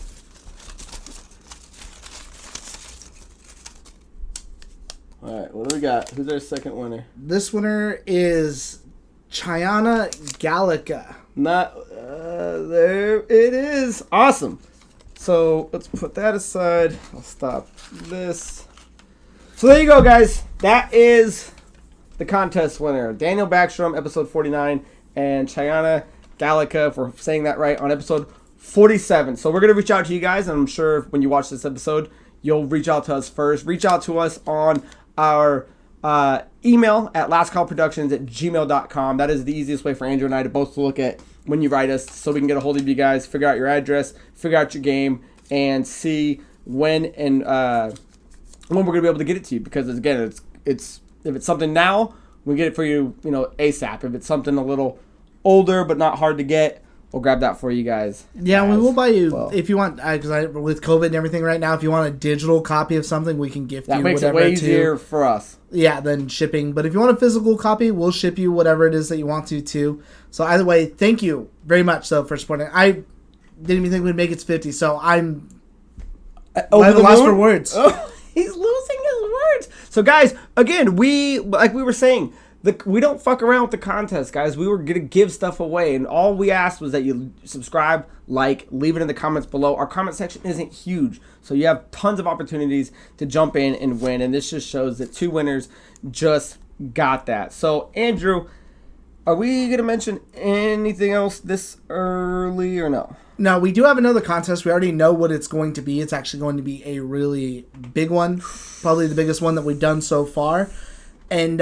Alright, what do we got? Who's our second winner? This winner is Chayana Gallica. There it is. Awesome. So let's put that aside. I'll stop this. So there you go, guys. That is the contest winner. Daniel Backstrom, episode 49, and Chayana Gallica, if we're saying that right, on episode 47. So we're going to reach out to you guys, and I'm sure when you watch this episode, you'll reach out to us first. Reach out to us on our email at lastcallproductions@gmail.com. That is the easiest way for Andrew and I to both look at when you write us, so we can get a hold of you guys, figure out your address, figure out your game, and see when we're going to be able to get it to you. Because again, it's if it's something now, we get it for you, ASAP. If it's something a little older but not hard to get, we'll grab that for you guys. Yeah, we will buy you if you want. Because with COVID and everything right now, if you want a digital copy of something, we can gift you whatever. That makes it way easier for us. Yeah, than shipping. But if you want a physical copy, we'll ship you whatever it is that you want to too. So either way, thank you very much though for supporting. I didn't even think we'd make it to 50, so I'm lost for words. Oh, he's losing his words. So guys, again, we were saying. We don't fuck around with the contest, guys. We were going to give stuff away, and all we asked was that you subscribe, leave it in the comments below. Our comment section isn't huge, so you have tons of opportunities to jump in and win, and this just shows that 2 winners just got that. So, Andrew, are we going to mention anything else this early or no? No, we do have another contest. We already know what it's going to be. It's actually going to be a really big one, probably the biggest one that we've done so far, and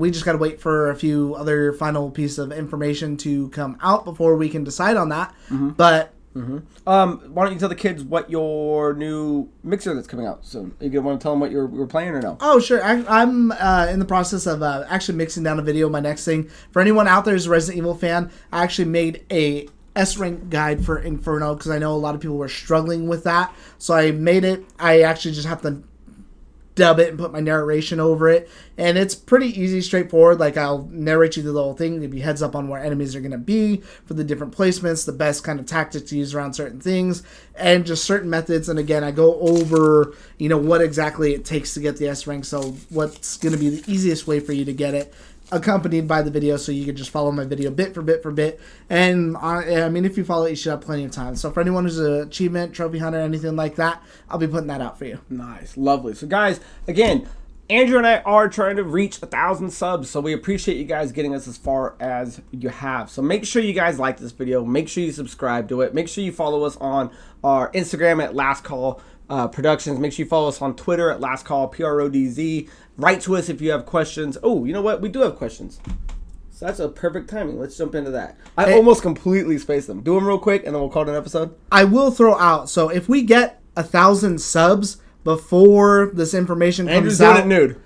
we just got to wait for a few other final pieces of information to come out before we can decide on that. Mm-hmm. But why don't you tell the kids what your new mixer that's coming out soon? You gonna want to tell them what you're playing or no? Oh, sure. I'm in the process of actually mixing down a video. My next thing for anyone out there who's a Resident Evil fan, I actually made a S-rank guide for Inferno because I know a lot of people were struggling with that. So I made it. I actually just have to dub it and put my narration over it, and it's pretty easy, straightforward. I'll narrate you through the whole thing, give you heads up on where enemies are going to be for the different placements, the best kind of tactics to use around certain things, and just certain methods. And again, I go over what exactly it takes to get the S rank, so what's going to be the easiest way for you to get it, accompanied by the video, so you can just follow my video bit for bit for bit. And if you follow it, you should have plenty of time. So for anyone who's an achievement, trophy hunter, anything like that, I'll be putting that out for you. Nice, lovely. So guys, again, Andrew and I are trying to reach 1,000 subs, so we appreciate you guys getting us as far as you have. So make sure you guys like this video, make sure you subscribe to it, make sure you follow us on our Instagram at LastCall Productions. Make sure you follow us on Twitter at LastCall PRODZ. Write to us if you have questions. Oh, you know what? We do have questions. So that's a perfect timing. Let's jump into that. I almost completely spaced them. Do them real quick, and then we'll call it an episode. I will throw out. So if we get 1,000 subs before this information comes out, doing it nude.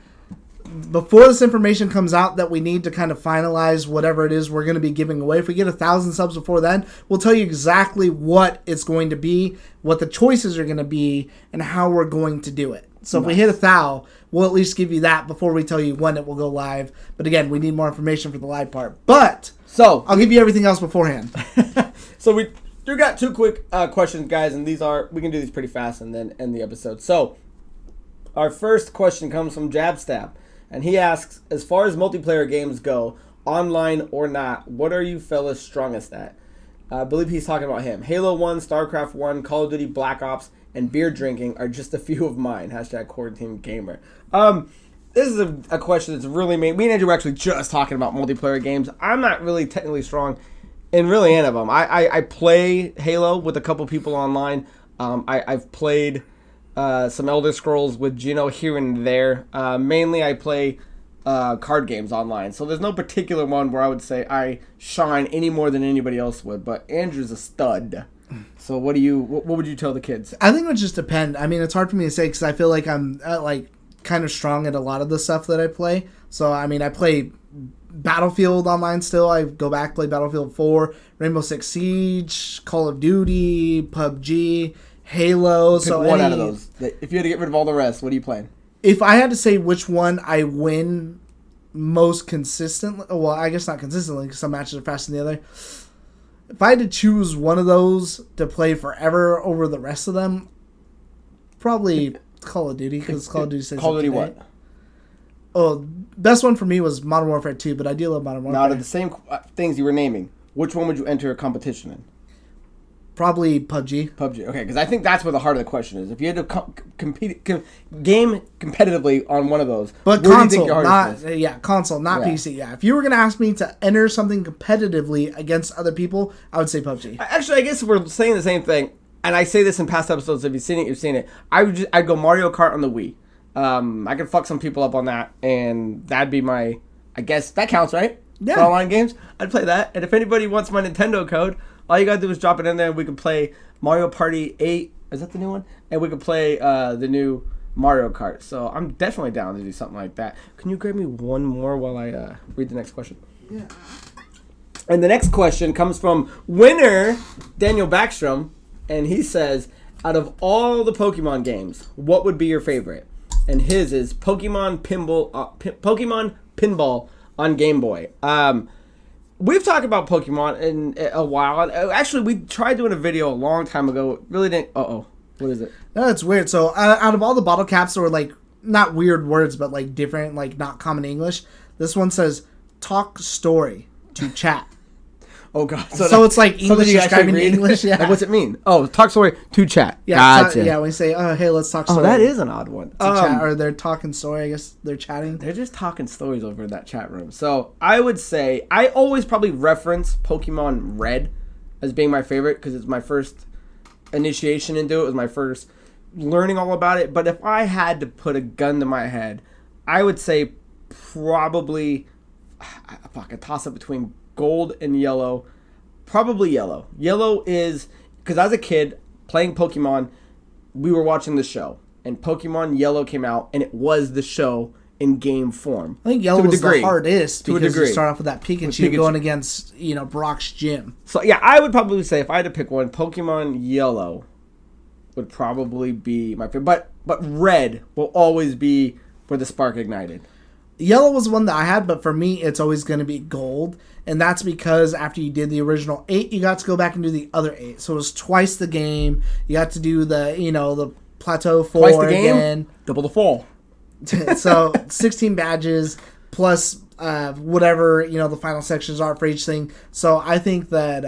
Before this information comes out that we need to kind of finalize whatever it is we're going to be giving away. If we get 1,000 subs before then, we'll tell you exactly what it's going to be, what the choices are going to be, and how we're going to do it. So if we hit 1,000, we'll at least give you that before we tell you when it will go live. But again, we need more information for the live part. But I'll give you everything else beforehand. So we got 2 quick questions, guys, and we can do these pretty fast and then end the episode. So our first question comes from Jabstab. And he asks, as far as multiplayer games go, online or not, what are you fellas strongest at? I believe he's talking about him. Halo 1, StarCraft 1, Call of Duty Black Ops, and beer drinking are just a few of mine. # quarantine gamer. This is a question that's really made. Me and Andrew were actually just talking about multiplayer games. I'm not really technically strong in really any of them. I play Halo with a couple people online. I've played some Elder Scrolls with Gino here and there. Mainly I play card games online. So there's no particular one where I would say I shine any more than anybody else would. But Andrew's a stud. So what would you tell the kids? I think it would just depend. I mean, it's hard for me to say because I feel like I'm kind of strong at a lot of the stuff that I play. So I mean, I play Battlefield online still. I go back, play Battlefield 4, Rainbow Six Siege, Call of Duty, PUBG, Halo. Pick one out of those. If you had to get rid of all the rest, what are you playing? If I had to say which one I win most consistently, well, I guess not consistently because some matches are faster than the other. If I had to choose one of those to play forever over the rest of them, probably Call of Duty because Call of Duty says Call of Duty what? Oh, best one for me was Modern Warfare 2, but I do love Modern Warfare. Now, out of the same things you were naming, which one would you enter a competition in? Probably PUBG. PUBG, okay, because I think that's where the heart of the question is. If you had to game competitively on one of those, but where console, do you think your heart is? Console, not PC. Yeah, if you were going to ask me to enter something competitively against other people, I would say PUBG. Actually, I guess we're saying the same thing, and I say this in past episodes. If you've seen it, you've seen it. I'd go Mario Kart on the Wii. I could fuck some people up on that, and that'd be my. I guess that counts, right? Yeah. For online games, I'd play that. And if anybody wants my Nintendo code, all you gotta do is drop it in there. We can play Mario Party 8. Is that the new one? And we can play the new Mario Kart. So I'm definitely down to do something like that. Can you grab me one more while I read the next question? Yeah. And the next question comes from winner Daniel Backstrom, and he says, out of all the Pokemon games, what would be your favorite? And his is Pokemon Pinball on Game Boy. We've talked about Pokemon in a while. Actually, we tried doing a video a long time ago. It really didn't. What is it? No, it's weird. So out of all the bottle caps that were like not weird words, but like different, like not common English, this one says "talk story to chat." Oh god! So it's like English describing English. Yeah. Like, what's it mean? Oh, talk story to chat. Yeah. Gotcha. Yeah. When you say, "Oh, hey, let's talk story." Oh, that is an odd one. Chat, or they're talking story. I guess they're chatting. They're just talking stories over in that chat room. So I would say I always probably reference Pokemon Red as being my favorite because it's my first initiation into it. It was my first learning all about it. But if I had to put a gun to my head, I would say probably if I could toss it between Gold and Yellow. Probably Yellow. Yellow is because as a kid playing Pokemon, we were watching the show, and Pokemon Yellow came out, and it was the show in game form. I think Yellow was the hardest because you start off with that Pikachu going against Brock's gym. So yeah, I would probably say if I had to pick one, Pokemon Yellow would probably be my favorite. But Red will always be where the spark ignited. Yellow was one that I had, but for me, it's always going to be Gold. And that's because after you did the original 8, you got to go back and do the other 8. So it was twice the game. You got to do the Plateau 4 twice the game, again. Double the fall. So 16 badges plus whatever, the final sections are for each thing. So I think that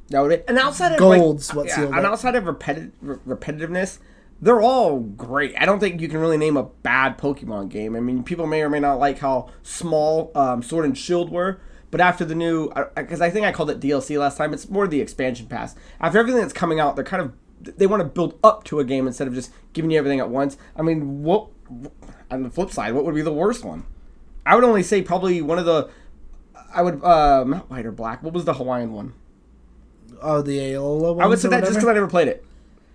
that would be, and outside of Gold's what sealed it. And outside of repetitiveness, they're all great. I don't think you can really name a bad Pokemon game. I mean, people may or may not like how small Sword and Shield were, but after the new, because I think I called it DLC last time, it's more the expansion pass. After everything that's coming out, they want to build up to a game instead of just giving you everything at once. I mean, what on the flip side, what would be the worst one? I would only say probably one of the, not White or Black. What was the Hawaiian one? Oh, the Aola one. I would say that just because I never played it.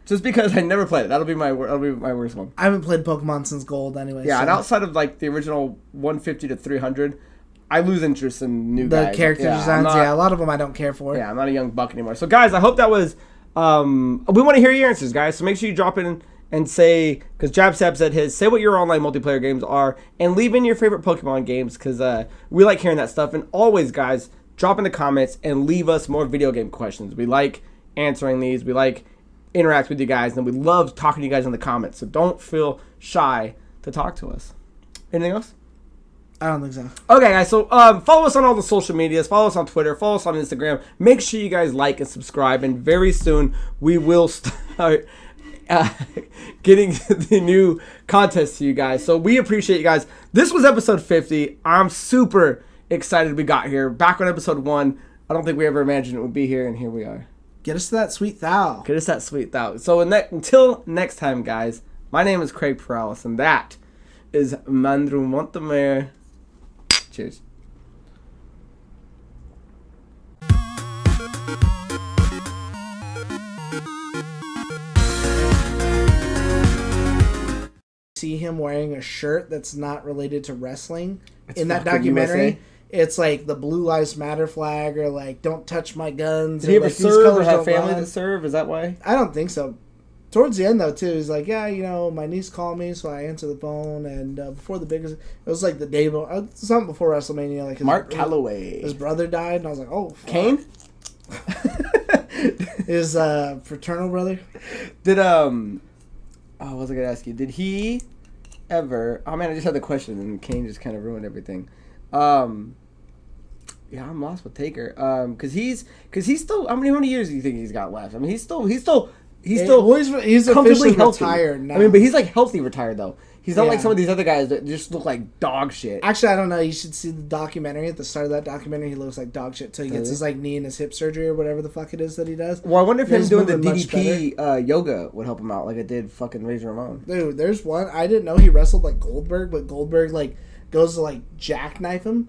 Just because I never played it. That'll be my worst one. I haven't played Pokemon since Gold anyway. Yeah, and outside of the original 150 to 300, I lose interest in new guys. The character designs, a lot of them I don't care for. Yeah, I'm not a young buck anymore. So guys, I hope that was, we want to hear your answers, guys. So make sure you drop in and say, because JabSab said his, say what your online multiplayer games are, and leave in your favorite Pokemon games, because we like hearing that stuff. And always, guys, drop in the comments and leave us more video game questions. We like answering these. We like interact with you guys, and we love talking to you guys in the comments. So don't feel shy to talk to us. Anything else? I don't think so. Okay, guys, so follow us on all the social medias. Follow us on Twitter. Follow us on Instagram. Make sure you guys like and subscribe. And very soon, we will start getting the new contest to you guys. So we appreciate you guys. This was episode 50. I'm super excited we got here. Back on episode 1. I don't think we ever imagined it would be here, and here we are. Get us to that sweet thou. Get us that sweet thou. So until next time, guys, my name is Craig Perales, and that is Mandrew Montemayor. Cheers. See him wearing a shirt that's not related to wrestling It's in that fucking documentary. USA. It's like the Blue Lives Matter flag, or like "Don't touch my guns." Did he ever like, "These serve or colors have don't family run." to serve? Is that why? I don't think so. Towards the end, though, too, he's like, yeah, my niece called me, so I answered the phone, and before the biggest, it was like the day, something before WrestleMania, like Mark Calloway. His brother died, and I was like, oh, fuck. Kane? His fraternal brother. Did, what was I going to ask you? Did he ever, oh man, I just had the question, and Kane just kind of ruined everything. Yeah, I'm lost with Taker. Cause he's still, how many years do you think he's got left? I mean, he's officially healthy. retired now. I mean, but he's like healthy retired though. He's not like Yeah. some of these other guys that just look like dog shit. Actually, I don't know. You should see the documentary. At the start of that documentary, he looks like dog shit till he gets his like knee and his hip surgery or whatever the fuck it is that he does. Well, I wonder if him He's doing the moving much DDP yoga would help him out, like it did fucking Razor Ramon. Dude, there's one. I didn't know he wrestled like Goldberg, but Goldberg like goes to like jackknife him,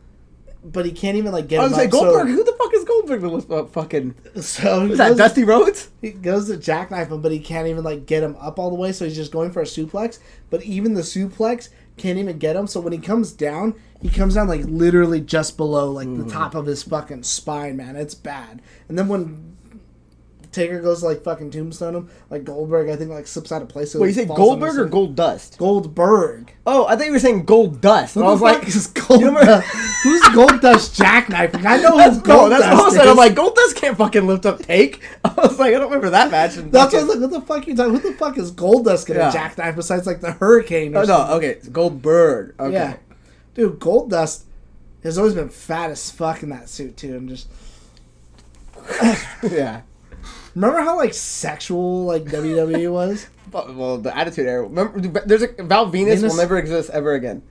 but he can't even like get I him was like, up. Goldberg, who the fuck is Goldberg to lift up fucking... So Was that Dusty Rhodes? He goes to jackknife him, but he can't even like get him up all the way, so he's just going for a suplex. But even the suplex can't even get him. So when he comes down like literally just below like the top of his fucking spine, man. It's bad. And then when Taker goes to like fucking tombstone him, like Goldberg, I think like slips out of place. So Wait, you say Goldberg or Gold Dust? Goldberg. Oh, I thought you were saying Gold Dust. And I was like, is Gold you remember- who's Gold Dust jackknifing? I know that's who Gold That's what I Dust said. is. I'm like, Gold Dust can't fucking lift up Take. I was like, I don't remember that match. That's what I was like, what the fuck are you talking? Who the fuck is Gold Dust gonna jackknife besides like the Hurricane or Oh, something? no, okay. It's Goldberg. Okay. Yeah. Dude, Gold Dust has always been fat as fuck in that suit, too. And just... Yeah. Remember how, like, sexual, like, WWE was? Well, the Attitude Era. Remember, there's a... Val Venus will never exist ever again.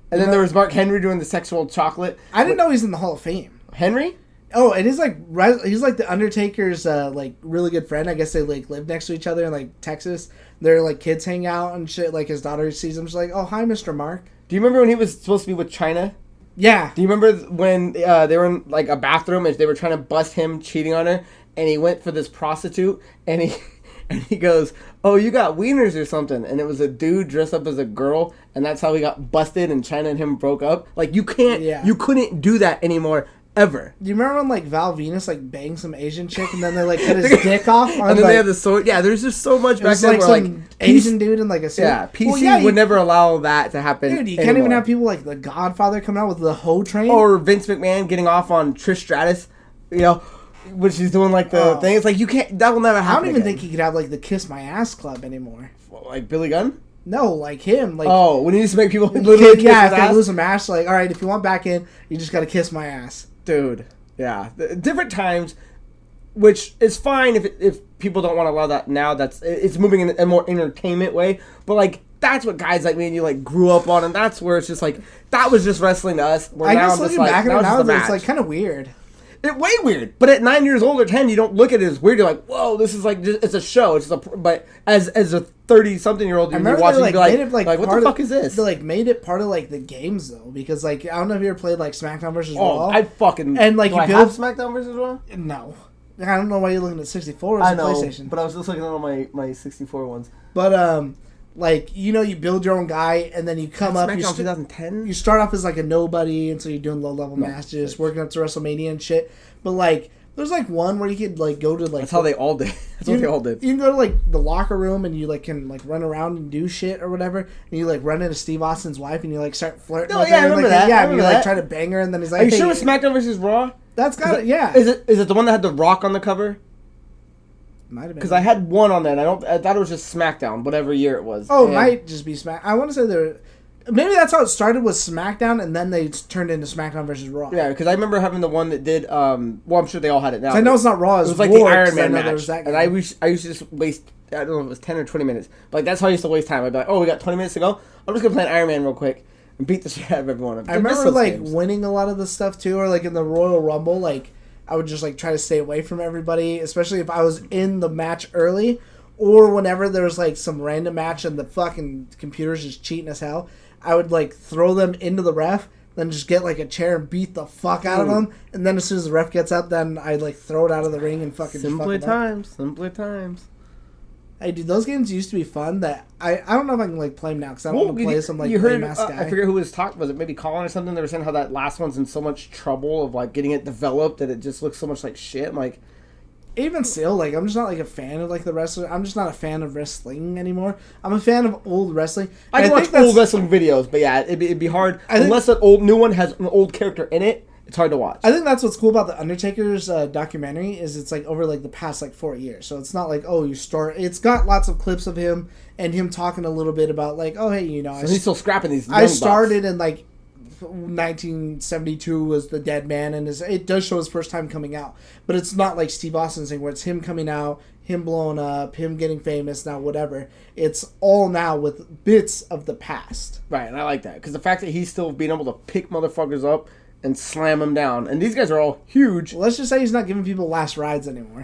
And then there was Mark Henry doing the sexual chocolate. I didn't know he's in the Hall of Fame. Henry? Oh, and he's like the Undertaker's like really good friend. I guess they like live next to each other in like Texas. Their like kids hang out and shit. Like his daughter sees him, she's like, "Oh, hi, Mr. Mark." Do you remember when he was supposed to be with China? Yeah. Do you remember when they were in like a bathroom and they were trying to bust him cheating on her, and he went for this prostitute and he goes, "Oh, you got wieners or something," and it was a dude dressed up as a girl, and that's how he got busted and China and him broke up. Like you couldn't do that anymore. Ever. Do you remember when like Val Venus like banged some Asian chick and then they like cut his dick off? And then they have the sword. Yeah, there's just so much back then. Like some Asian dude in like a suit. Yeah, PC would never allow that to happen. Dude, you can't even have people like the Godfather coming out with the hoe train, or Vince McMahon getting off on Trish Stratus. You know, when she's doing like the thing. It's like you can't. That will never happen. I don't even think he could have like the Kiss My Ass Club anymore. Like Billy Gunn. No, like him. Like when he used to make people literally kiss his if ass. they lose a match, like all right, if you want back in, you just gotta kiss my ass, dude. Yeah, different times, which is fine if people don't want to allow that now. It's moving in a more entertainment way. But like that's what guys like me and you like grew up on, and that's where it's just like that was just wrestling to us. I guess looking back at it now, it's like kind of weird. It's way weird. But at 9 years old or 10, you don't look at it as weird. You're like, whoa, this is like it's a show. But as a 30-something-year-old, you're watching, you'd be like, what the fuck is this? They like made it part of like the games though, because like I don't know if you ever played like SmackDown vs. Raw. I fucking and like do you I build have SmackDown vs. Raw? No, I don't know why you're looking at 64 I as a know, PlayStation. but I was just looking at all my 64 ones. But like you build your own guy and then you come up. SmackDown 2010. You start off as like a nobody, and so you're doing low level matches, working up to WrestleMania and shit. But like, there's like one where you could like go to like. That's how they all did. That's what they all did. You can go to like the locker room and you like can like run around and do shit or whatever, and you like run into Steve Austin's wife and you like start flirting. No, with yeah, her, I remember like, that. Yeah, I and you remember like that. try to bang her, and then he's like, Are you sure it's SmackDown vs. Raw? That's got it. Yeah. Is it the one that had the Rock on the cover? Might have been. Because I had one on that. I thought it was just SmackDown, whatever year it was. Oh, it might just be Smack. I want to say Maybe that's how it started with SmackDown, and then they turned into SmackDown versus Raw. Yeah, because I remember having the one that did. Well, I'm sure they all had it now. I know it's not Raw. It was like War, the Iron Man match, and I used to just waste. I don't know if it was 10 or 20 minutes. But like, that's how I used to waste time. I'd be like, oh, we got 20 minutes to go. I'm just gonna play an Iron Man real quick and beat the shit out of everyone. I remember like winning a lot of the stuff too, or like in the Royal Rumble, like I would just like try to stay away from everybody, especially if I was in the match early, or whenever there was like some random match and the fucking computer's just cheating as hell. I would like throw them into the ref, then just get like a chair and beat the fuck out of them, and then as soon as the ref gets up, then I'd like throw it out of the ring and fucking simpler just fuck times, simpler times. Hey, dude, those games used to be fun. That I don't know if I can like play them now because I don't want to play some like you heard, lame-ass guy. I forget who was talking. Was it maybe Colin or something? They were saying how that last one's in so much trouble of like getting it developed that it just looks so much like shit. I'm like, even still, like I'm just not like a fan of like the wrestler. I'm just not a fan of wrestling anymore. I'm a fan of old wrestling. I can watch old wrestling videos, but yeah, it'd be hard unless an old new one has an old character in it. It's hard to watch. I think that's what's cool about the Undertaker's documentary is it's like over like the past like 4 years. So it's not like, oh, you start. It's got lots of clips of him and him talking a little bit about like, oh, hey, you know, so he's still scrapping these. I started in like 1972 was the Dead Man, and it does show his first time coming out, but it's not like Steve Austin's thing where it's him coming out, him blowing up, him getting famous, now whatever. It's all now with bits of the past. Right, and I like that because the fact that he's still being able to pick motherfuckers up and slam them down, and these guys are all huge. Well, let's just say he's not giving people last rides anymore.